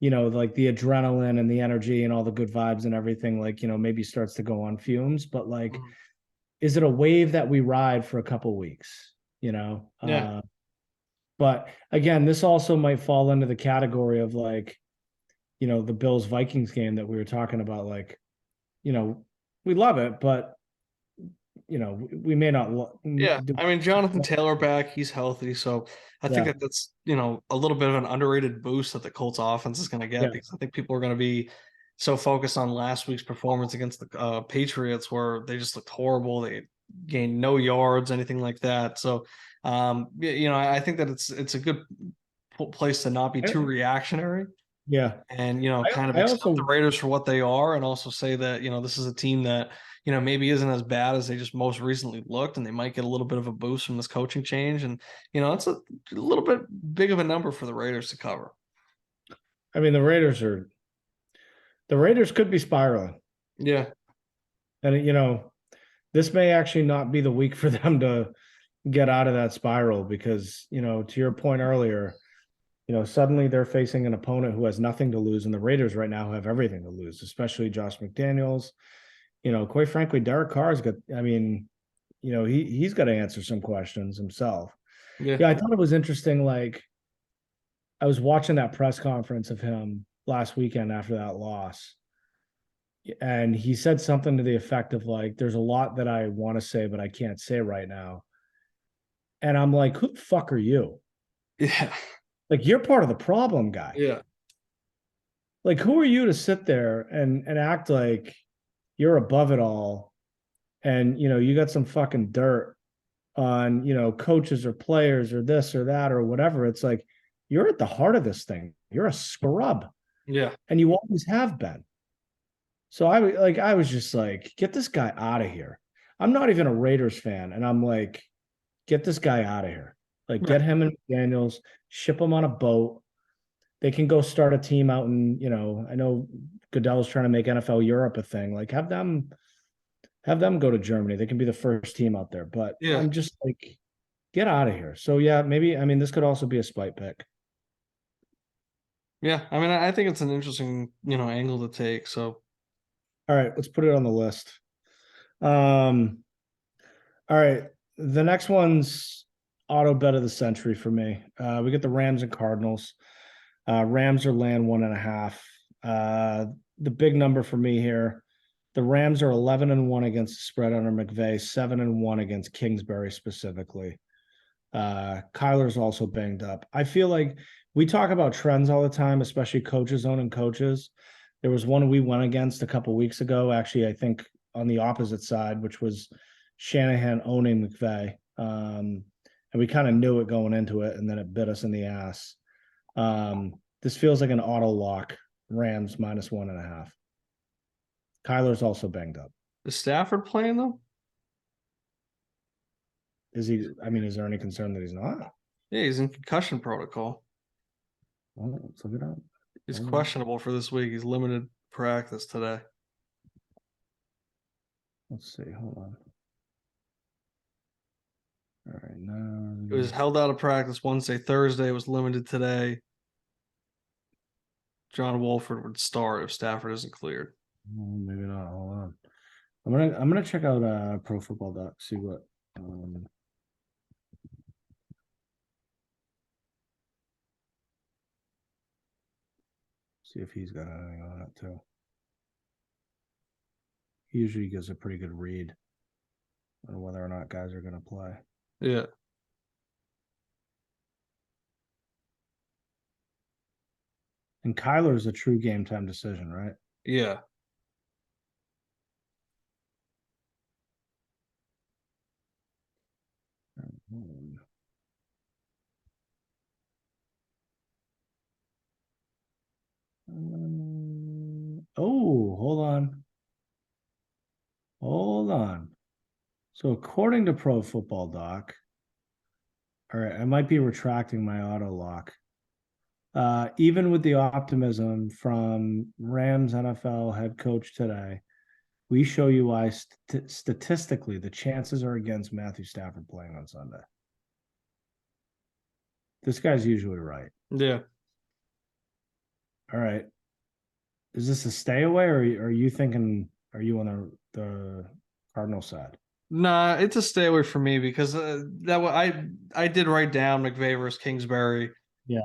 like the adrenaline and the energy and all the good vibes and everything, like, maybe starts to go on fumes. But like, hmm is it a wave that we ride for a couple weeks? You know? yeah, But again, this also might fall into the category of like, the Bills Vikings game that we were talking about. Like, you know, we love it, but we may not. yeah. I mean, Jonathan Taylor back, he's healthy, so I think Yeah, that that's a little bit of an underrated boost that the Colts offense is going to get, yeah, because I think people are going to be so focused on last week's performance against the Patriots, where they just looked horrible. They gained no yards, anything like that. So, I think that it's a good place to not be too reactionary, yeah. and I, kind of I accept the also, Raiders for what they are, and also say that this is a team that maybe isn't as bad as they just most recently looked, and they might get a little bit of a boost from this coaching change, and it's a little bit big of a number for the Raiders to cover. I mean, the Raiders could be spiraling, Yeah, and this may actually not be the week for them to get out of that spiral because to your point earlier, suddenly they're facing an opponent who has nothing to lose, and the Raiders right now have everything to lose, especially Josh McDaniels. Quite frankly, Derek Carr's got. I mean, he's got to answer some questions himself. yeah, Yeah, I thought it was interesting. Like I was watching that press conference of him last weekend after that loss, and he said something to the effect of like, "There's a lot that I want to say, but I can't say right now." And I'm like, "Who the fuck are you? yeah, Like, you're part of the problem, guy. yeah, Like, who are you to sit there and act like you're above it all? And, you got some fucking dirt on, coaches or players or this or that or whatever. It's like, you're at the heart of this thing. You're a scrub Yeah. and you always have been. So I was just like, get this guy out of here. I'm not even a Raiders fan. And I'm like, get this guy out of here. Like, Right. get him and Daniels, ship him on a boat. They can go start a team out in, I know Goodell's trying to make NFL Europe a thing. Like, have them go to Germany. They can be the first team out there. But Yeah. I'm just like, get out of here. So yeah, maybe, I mean, this could also be a spite pick. Yeah. I mean, I think it's an interesting, angle to take. So All right, let's put it on the list. Um, all right. The next one's auto bet of the century for me. We get the Rams and Cardinals. Rams are laying 1.5. The big number for me here. The Rams are 11-1 against the spread under McVay, 7-1 against Kingsbury specifically. Kyler's also banged up. I feel like we talk about trends all the time, especially coaches owning coaches. There was one we went against a couple weeks ago, actually, I think on the opposite side, which was Shanahan owning McVay. And we kind of knew it going into it, and then it bit us in the ass. This feels like an auto lock. Rams -1.5. Kyler's also banged up. is Stafford playing though? Is he? I mean, is there any concern that he's not? Yeah, he's in concussion protocol. Well, let's look it up. He's questionable for this week. He's limited practice today. Let's see. Hold on. All right, It was now held out of practice Wednesday, Thursday. It was limited today. John Wolford would start if Stafford isn't cleared. maybe not. Hold on. I'm gonna check out Pro Football Doc. See what. See if he's got anything on it too. He usually gives a pretty good read on whether or not guys are gonna play. Yeah. And Kyler's a true game time decision, right? Yeah. Oh, hold on. Hold on. So according to Pro Football Doc, all right, I might be retracting my auto lock. Even with the optimism from Rams NFL head coach today, we show you why statistically the chances are against Matthew Stafford playing on Sunday. This guy's usually right. Yeah. All right. Is this a stay away, or are you thinking? Are you on the Cardinal side? Nah, it's a stay away from me because I did write down McVay versus Kingsbury, Yeah,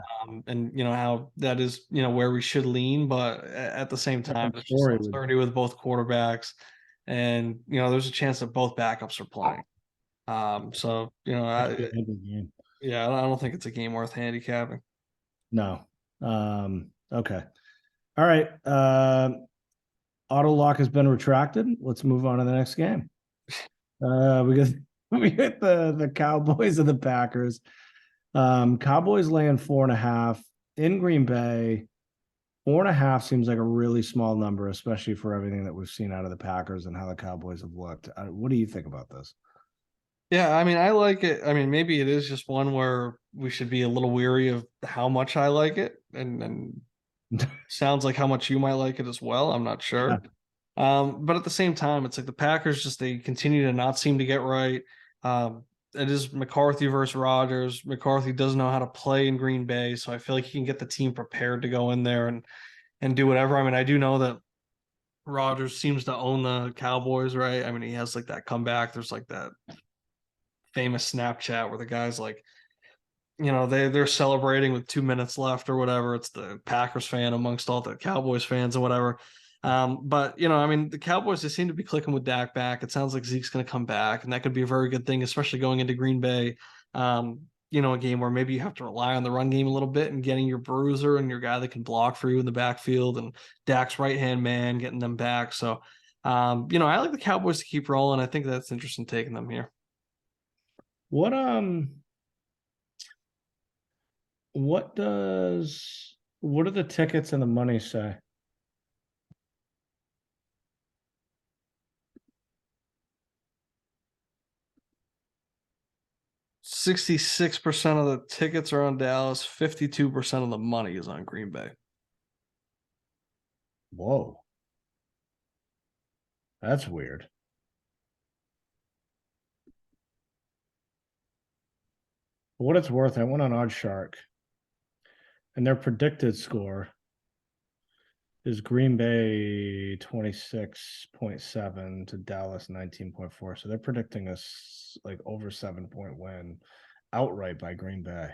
and how that is where we should lean, but at the same time, there's just story with uncertainty with both quarterbacks, and there's a chance that both backups are playing. So game. yeah, I don't think it's a game worth handicapping. No. Okay. All right. Auto lock has been retracted. Let's move on to the next game. We got we hit the Cowboys and the Packers. Cowboys laying 4.5 in Green Bay. 4.5 seems like a really small number, especially for everything that we've seen out of the Packers and how the Cowboys have looked. What do you think about this? Yeah, I mean, I like it. I mean, maybe it is just one where we should be a little weary of how much I like it, and sounds like how much you might like it as well. I'm not Yeah. sure. But at the same time, it's like the Packers they continue to not seem to get right. It is McCarthy versus Rodgers. McCarthy doesn't know how to play in Green Bay, so I feel like he can get the team prepared to go in there and do whatever. I mean, I do know that Rodgers seems to own the Cowboys, right? I mean, he has like that comeback. There's like that famous Snapchat where the guy's like, they're celebrating with 2 minutes left or whatever. It's the Packers fan amongst all the Cowboys fans and whatever. But I mean, the Cowboys, they seem to be clicking with Dak back. It sounds like Zeke's going to come back, and that could be a very good thing, especially going into Green Bay. a game where maybe you have to rely on the run game a little bit and getting your bruiser and your guy that can block for you in the backfield and Dak's right hand man, getting them back. So, I like the Cowboys to keep rolling. I think that's interesting taking them here. What what are the tickets and the money say? 66% of the tickets are on Dallas, 52% of the money is on Green Bay. Whoa. That's weird. For what it's worth, I went on OddsShark, and their predicted score is Green Bay 26.7 to Dallas 19.4. So they're predicting us like over 7-point win outright by Green Bay.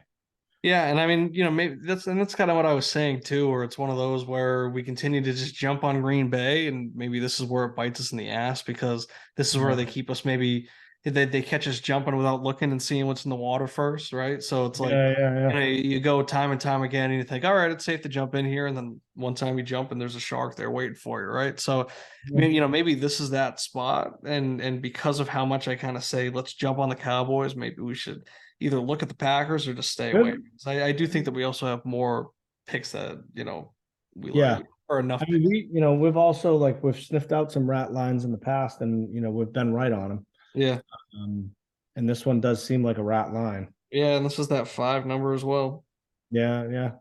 Yeah, and I mean, maybe that's kind of what I was saying too, where it's one of those where we continue to just jump on Green Bay, and maybe this is where it bites us in the ass because this is where they keep us maybe they catch us jumping without looking and seeing what's in the water first, right? So it's like Yeah. you go time and time again, and you think, all right, it's safe to jump in here, and then one time you jump and there's a shark there waiting for you, right? So maybe this is that spot, and because of how much I kind of say let's jump on the Cowboys, maybe we should either look at the Packers or just stay away. Good. Because I do think that we also have more picks that we Yeah. like, or I enough mean, picks. we've also like we've sniffed out some rat lines in the past, and we've been right on them. Yeah, And this one does seem like a rat line. yeah, and this is that 5 number as well. Yeah.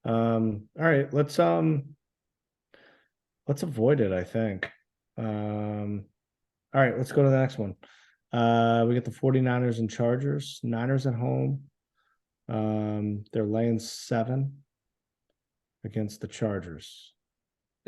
All right, let's avoid it, I think. All right, let's go to the next one. We get the 49ers and Chargers. Niners at home. They're laying 7 against the Chargers.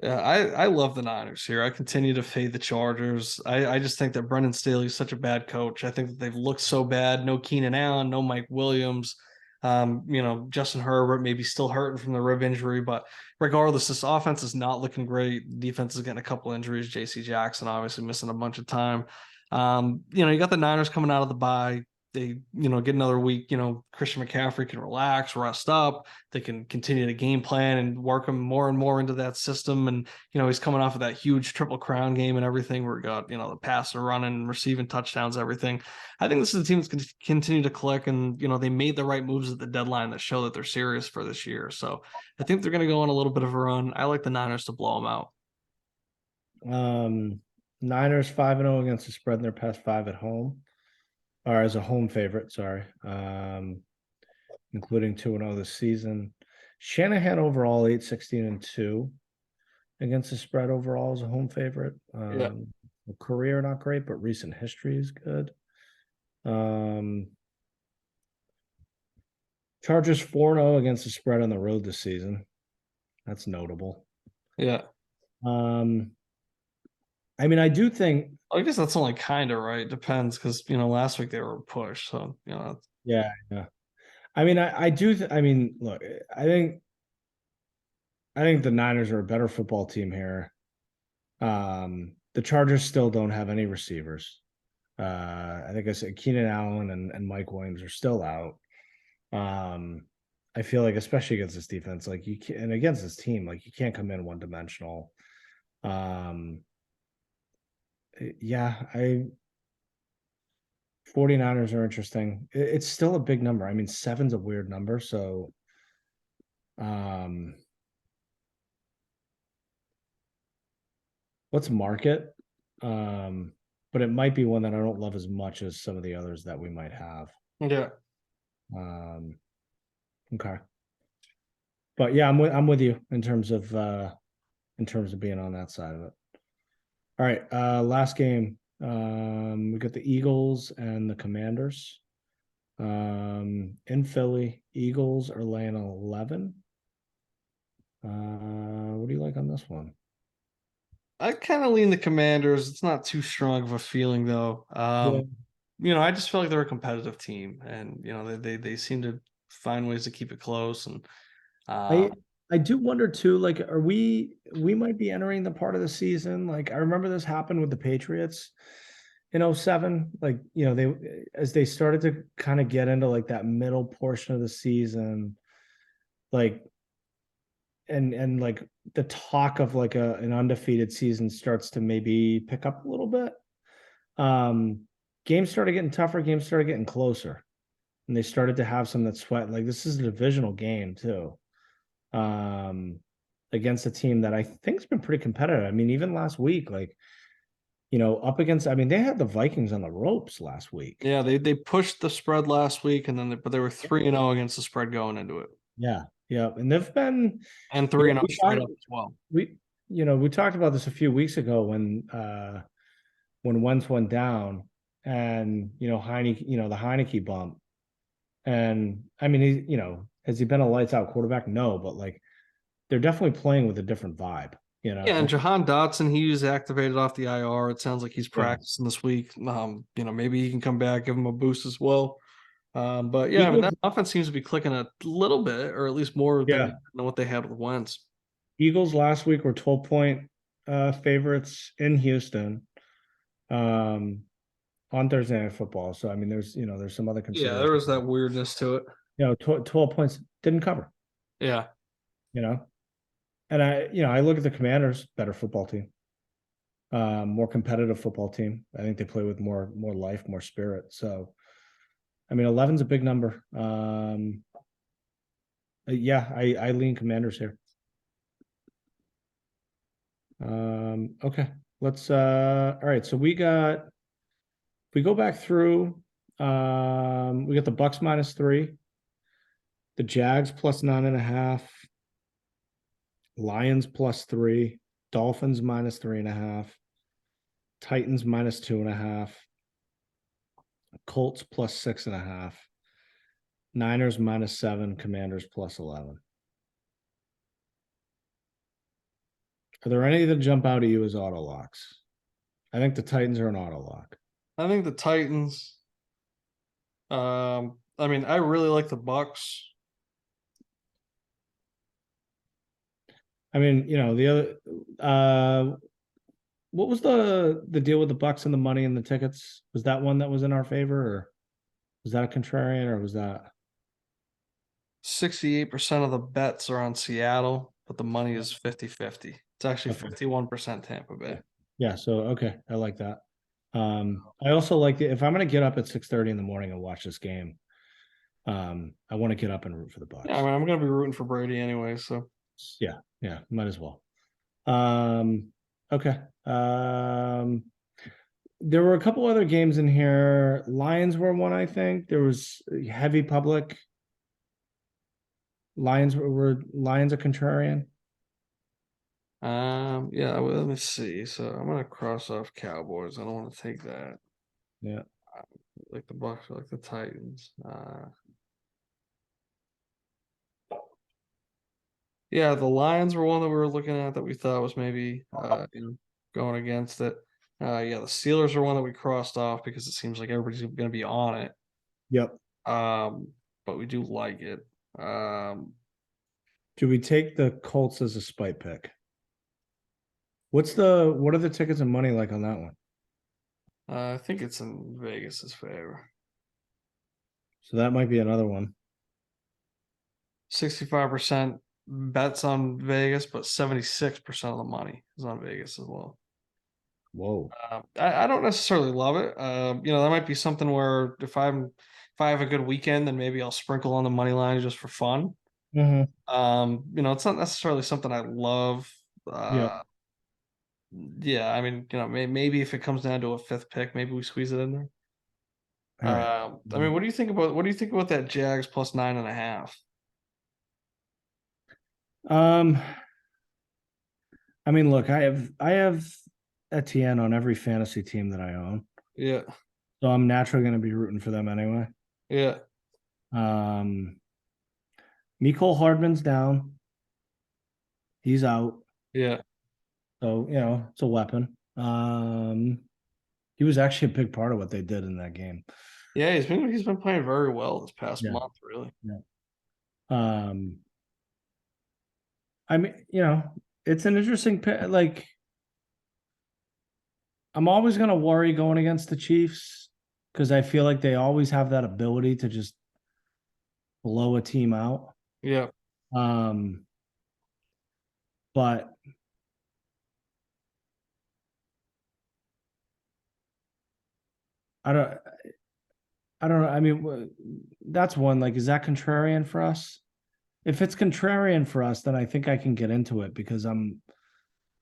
Yeah, I love the Niners here. I continue to fade the Chargers. I just think that Brendan Staley's such a bad coach. I think that they've looked so bad. No Keenan Allen, no Mike Williams. Justin Herbert maybe still hurting from the rib injury, but regardless, this offense is not looking great. Defense is getting a couple injuries. J.C. Jackson obviously missing a bunch of time. You got the Niners coming out of the bye. They, get another week. Christian McCaffrey can relax, rest up. They can continue to game plan and work him more and more into that system. And, he's coming off of that huge triple crown game and everything where he got, the pass and running, receiving touchdowns, everything. I think this is a team that's going to continue to click. And, they made the right moves at the deadline that show that they're serious for this year. So I think they're going to go on a little bit of a run. I like the Niners to blow them out. Niners 5-0 against the spread in their past 5 at home, or as a home favorite, sorry. Including 2-0 this season. Shanahan overall 8-16-2 against the spread overall as a home favorite. Yeah. Career not great, but recent history is good. Chargers 4-0 against the spread on the road this season. That's notable. Yeah. I mean, I do think. I guess that's only kind of right. Depends because last week they were pushed, so Yeah. I mean, I do. I mean, look, I think the Niners are a better football team here. The Chargers still don't have any receivers. I think I said Keenan Allen and Mike Williams are still out. I feel like, especially against this defense, like you can, and against this team, like you can't come in one dimensional. Yeah, 49ers are interesting. It's still a big number. I mean, 7's a weird number, so let's mark it. But it might be one that I don't love as much as some of the others that we might have. yeah. Okay. But yeah, I'm with you in terms of being on that side of it. All right, last game. We got the Eagles and the Commanders. In Philly, Eagles are laying 11. What do you like on this one? I kind of lean the Commanders. It's not too strong of a feeling though. I just feel like they're a competitive team, and they seem to find ways to keep it close. And I do wonder too, like, we might be entering the part of the season. Like, I remember this happened with the Patriots. in '07, like, they as they started to kind of get into like that middle portion of the season, like and like the talk of like an undefeated season starts to maybe pick up a little bit. Games started getting tougher, games started getting closer, and they started to have some that sweat. Like this is a divisional game too. Um Against a team that I think's been pretty competitive. I mean, even last week, like, up against, I mean, they had the Vikings on the ropes last week. Yeah, they pushed the spread last week, and then but they were 3-0 against the spread going into it, Yeah, yeah. And they've been, and you know, 3-0 we straight talked up as well. we we talked about this a few weeks ago when Wentz went down and Heineke, the Heineke bump. And I mean, has he been a lights out quarterback? No, but like they're definitely playing with a different vibe, Yeah, and And Jahan Dotson, he was activated off the IR. It sounds like he's yeah, practicing this week. Maybe he can come back, give him a boost as well. But yeah, I mean Eagles, that offense seems to be clicking a little bit, or at least more yeah, than what they had with Wentz. Eagles last week were 12-point favorites in Houston um, on Thursday Night Football. So I mean, there's some other Yeah, there considerations. was that weirdness to it. 12 points didn't cover. Yeah. You know, and I look at the Commanders, better football team, more competitive football team. I think they play with more life, more spirit. So I mean, 11's a big number. Yeah, I lean Commanders here. Okay, let's. All right, so we go back through. We got the Bucs -3, the Jags +9.5, Lions +3, Dolphins -3.5, Titans -2.5, Colts +6.5, Niners -7, Commanders +11. Are there any that jump out at you as auto locks? I think the Titans are an auto lock. I think the Titans. I mean, I really like the Bucs. I mean, the other what was the deal with the Bucks and the money and the tickets? Was that one that was in our favor, or was that a contrarian, or was that 68% of the bets are on Seattle, but the money is 50-50. It's actually okay? 51% Tampa Bay. Yeah, so okay, I like that. I also like it if I'm gonna get up at 6:30 in the morning and watch this game. I want to get up and root for the Yeah, I Bucks. mean, I'm gonna be rooting for Brady anyway, so Yeah, yeah, might as well. Um, okay. There were a couple other games in here. Lions were one, I think. There was heavy public. Were Lions a contrarian? yeah, well, let me see. So I'm gonna cross off Cowboys. I don't want to take that. Yeah. Like the Bucks, like the Titans. Yeah, the Lions were one that we were looking at that we thought was maybe going against it. Yeah, the Steelers are one that we crossed off because it seems like everybody's going to be on it. Yep. Um, but we do like it. Do we take the Colts as a spite pick? What are the tickets and money like on that one? I think it's in Vegas's favor. So that might be another one. 65% bets on Vegas, but 76% of the money is on Vegas as well. Whoa. I don't necessarily love it. That might be something where if I have a good weekend, then maybe I'll sprinkle on the money line just for fun. Mm-hmm. It's not necessarily something I love. Yeah. Yeah, I mean, maybe if it comes down to a fifth pick, maybe we squeeze it in there. All right. I mean, what do you think about that Jags plus 9.5? Um, I mean, look, I have Etienne on every fantasy team that I own, Yeah, so I'm naturally going to be rooting for them anyway. yeah, Um, Mecole Hardman's down; he's out, yeah, so it's a weapon. He was actually a big part of what they did in that game. yeah. He's been playing very well this past Yeah, month, really. yeah. Um, I mean, it's an interesting like I'm always gonna worry going against the Chiefs because I feel like they always have that ability to just blow a team out. Yeah. Um, but I don't I don't know. I mean, that's one. Like, is that contrarian for us? If it's contrarian for us, then I think I can get into it because I'm,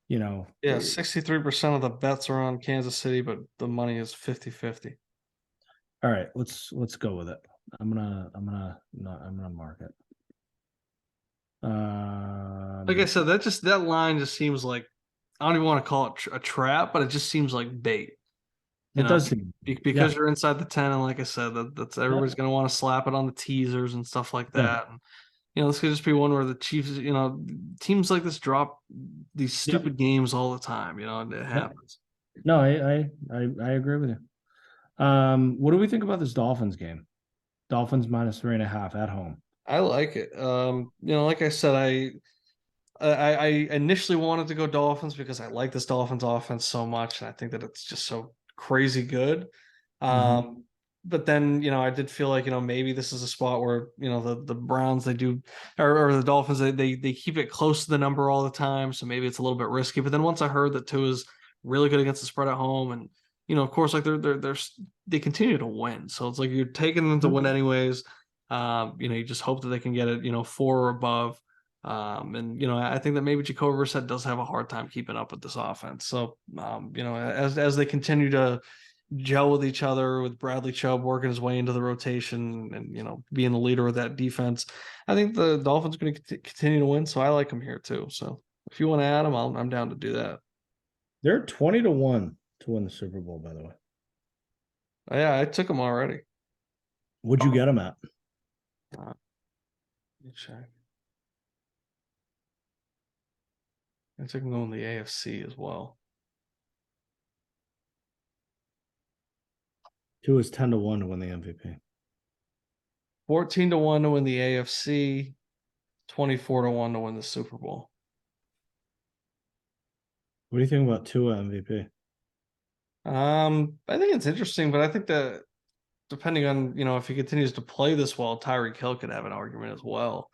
you know, Yeah, 63% of the bets are on Kansas City, but the money is 50-50. all right, let's go with it. I'm gonna mark it. Like I said, that line just seems like I don't even want to call it a trap, but it just seems like bait. You It know, does seem, because yeah, you're inside the 10, and like I said, that's yeah, everybody's going to want to slap it on the teasers and stuff like yeah, that. And, this could just be one where the Chiefs, teams like this drop these yeah, stupid games all the time. And it yeah. happens. No, I agree with you. What do we think about this Dolphins game? Dolphins minus 3.5 at home. I like it. Like I said, I initially wanted to go Dolphins because I like this Dolphins offense so much, and I think that it's just so crazy good. Mm-hmm. But then, I did feel like, maybe this is a spot where, the Browns they do or the Dolphins they keep it close to the number all the time, so maybe it's a little bit risky. But then once I heard that Tua is really good against the spread at home, and of course, like they continue to win, so it's like you're taking them to win anyways. You just hope that they can get it, 4 or above. And I think that maybe Jacoby Brissett does have a hard time keeping up with this offense. So as they continue to gel with each other, with Bradley Chubb working his way into the rotation and being the leader of that defense, I think the Dolphins are going to continue to win. So I like them here too. So if you want to add them, I'm down to do that. They're 20-1 to win the Super Bowl, by the way. Yeah, I took them already. Would you get them at? Let me check. I took them in the AFC as well. Two is 10-1 to win the MVP. 14-1 to win the AFC, 24-1 to win the Super Bowl. What do you think about Tua MVP? I think it's interesting, but I think that depending on, if he continues to play this well, Tyreek Hill could have an argument as well.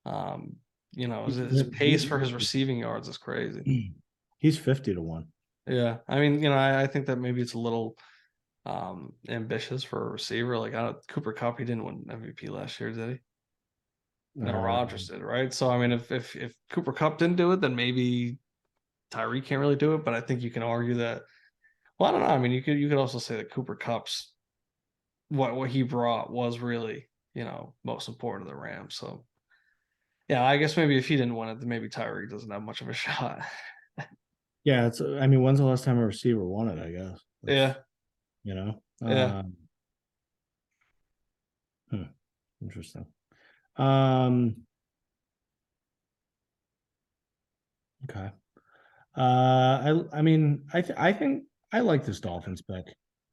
Um, his pace for his receiving yards is crazy. He's 50-1. Yeah. I mean, I think that maybe it's a little ambitious for a receiver. Like Cooper Kupp, he didn't win MVP last year, did he? No, Rodgers did, right? So I mean, if Cooper Kupp didn't do it, then maybe Tyreek can't really do it. But I think you can argue that. Well, I don't know. I mean, you could also say that Cooper Kupp's what he brought was really, most important to the Rams. So yeah, I guess maybe if he didn't win it, then maybe Tyreek doesn't have much of a shot. Yeah, I mean, when's the last time a receiver won it, I guess? Yeah, You know? yeah, Hmm, interesting. Um, okay. I mean, I think I like this Dolphins pick.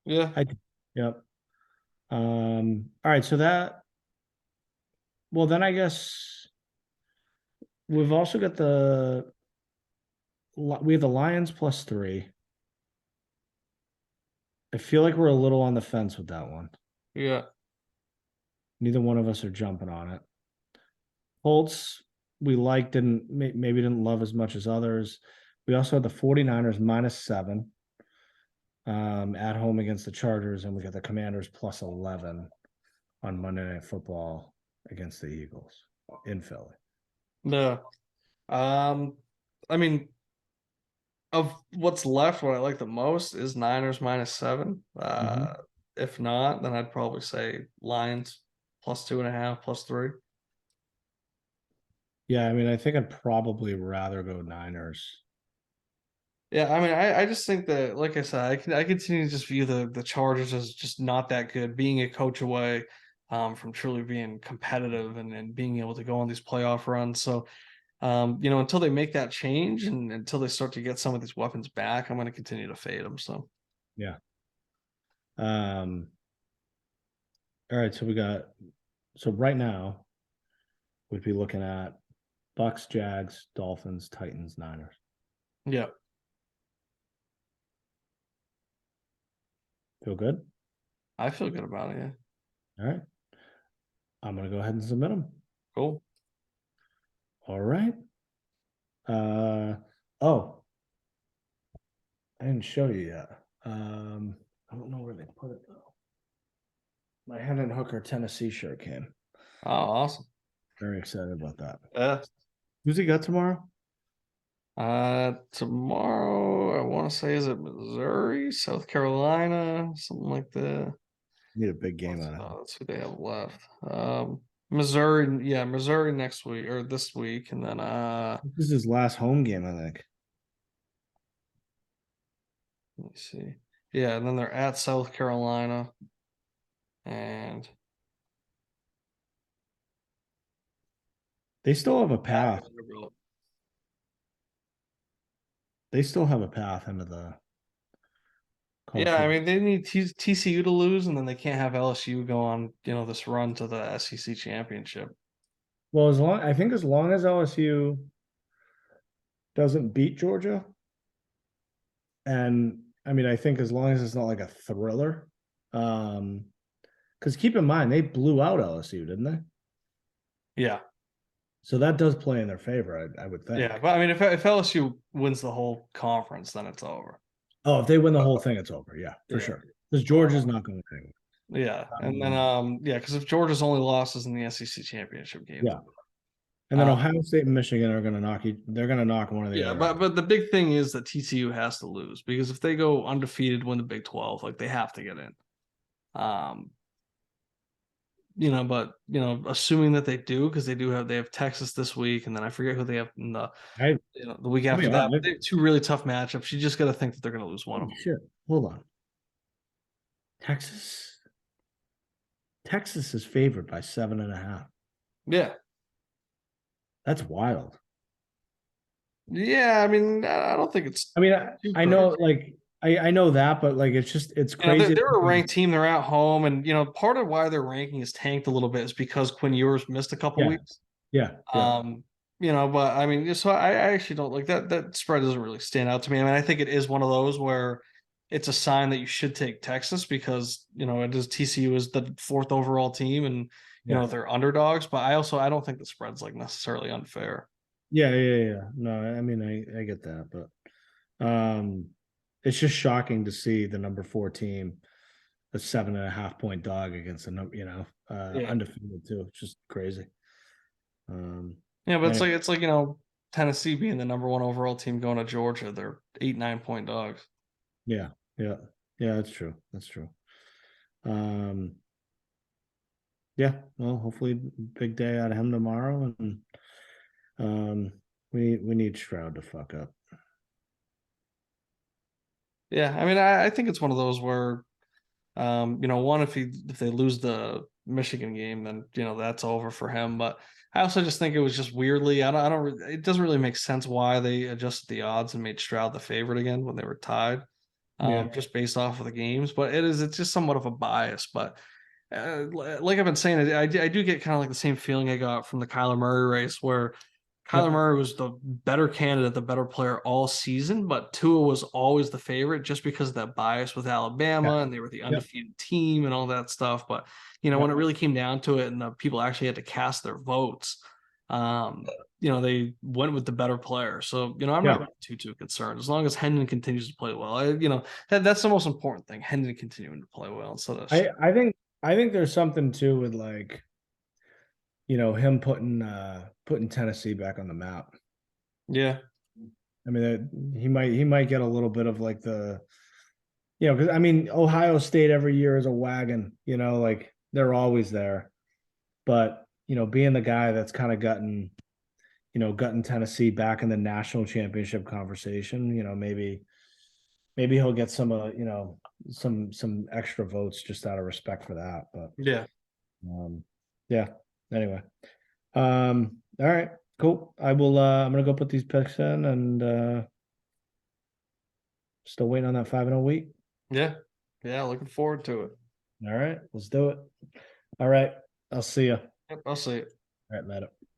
yeah, I Yep. All right, so well then I guess we've also got we have the Lions plus 3. I feel like we're a little on the fence with that one. yeah, Neither one of us are jumping on it. Colts, we liked, maybe didn't love as much as others. We also had the 49ers -7 at home against the Chargers, and we got the Commanders plus 11 on Monday Night Football against the Eagles in Philly. yeah. I mean, of what's left, what I like the most is Niners -7. Mhm. If not, then I'd probably say Lions +2.5, +3. Yeah, I mean, I think I'd probably rather go Niners. Yeah, I mean, I just think that, like I said, I continue to just view the Chargers as just not that good, being a coach away from truly being competitive and being able to go on these playoff runs. So, until they make that change and until they start to get some of these weapons back, I'm going to continue to fade them. So, Yeah. Um, all right, so right now we'd be looking at Bucs, Jags, Dolphins, Titans, Niners. yeah, Feel good? I feel good about it. Yeah. All right. I'm gonna go ahead and submit them. Cool. All right. Oh, I didn't show you yet. I don't know where they put it though. My Hendon Hooker Tennessee shirt came. Oh, awesome. Very excited about that. Yeah. Who's he got tomorrow? Tomorrow, I want to say, is it Missouri, South Carolina, something like that. Need a big game out of him. That's who they have left. Missouri, yeah, Missouri next week or this week, and then This is his last home game, I think. let me see. Yeah, and then they're at South Carolina, and They still have a path. They still have a path into the yeah, I conference. mean they need TCU to lose, and then they can't have LSU go on, this run to the SEC championship. Well, as long as LSU doesn't beat Georgia, and I mean, I think as long as it's not like a thriller, because keep in mind they blew out LSU, didn't they? Yeah, So that does play in their favor, I would think. yeah, but I mean, if LSU wins the whole conference, then it's over. Oh, if they win the whole thing, it's over. Yeah, for Yeah. sure. Because Georgia's not going to win. Yeah, and then yeah, because if Georgia's only losses in the SEC championship game, Yeah. And then Ohio State and Michigan are going to knock you. They're going to knock one of the yeah, other. but the big thing is that TCU has to lose, because if they go undefeated, win the Big 12, like they have to get in. But assuming that they do, because they have Texas this week, and then I forget who they have in the the week after that. But they have two really tough matchups. You just got to think that they're going to lose one of them. Shit. Hold on. Texas is favored by 7.5. Yeah. That's wild. Yeah, I mean, I don't think it's. I mean, I know, like, I know that, but like, it's crazy. They're a ranked team. They're at home, and part of why their ranking is tanked a little bit is because Quinn Ewers missed a couple weeks. Yeah. But I mean, so I actually don't like that. That spread doesn't really stand out to me. I mean, I think it is one of those where it's a sign that you should take Texas, because it is TCU is the 4th overall team, and they're underdogs. But I don't think the spread's like necessarily unfair. Yeah. No, I mean, I get that, but it's just shocking to see the number 4 team, a 7.5 point dog against undefeated too. It's just crazy. Yeah, but it's like Tennessee being the number 1 overall team going to Georgia. They're 8-9 point dogs. Yeah. That's true. Yeah. Well, hopefully, big day out of him tomorrow, and we need Stroud to fuck up. Yeah, I mean, I think it's one of those where, one, if they lose the Michigan game, then that's over for him. But I also just think it was just weirdly, it doesn't really make sense why they adjusted the odds and made Stroud the favorite again when they were tied, just based off of the games. But it's just somewhat of a bias. But like I've been saying, I do get kind of like the same feeling I got from the Kyler Murray race, where Kyler Murray was the better candidate, the better player all season, but Tua was always the favorite just because of that bias with Alabama, and they were the undefeated team and all that stuff. But when it really came down to it, and the people actually had to cast their votes, they went with the better player. So I'm not too concerned as long as Hendon continues to play well. That's the most important thing. Hendon continuing to play well instead of. I think there's something too with, like, him putting Tennessee back on the map. Yeah. I mean, he might get a little bit of like because I mean, Ohio State every year is a wagon, like they're always there. But, being the guy that's kind of gotten Tennessee back in the national championship conversation, maybe he'll get some extra votes just out of respect for that. But yeah. Anyway. All right, cool. I'm gonna go put these picks in, and still waiting on that 5-0 week. Yeah. Looking forward to it. All right, let's do it. All right, I'll see you. Yep, I'll see it. All right, later.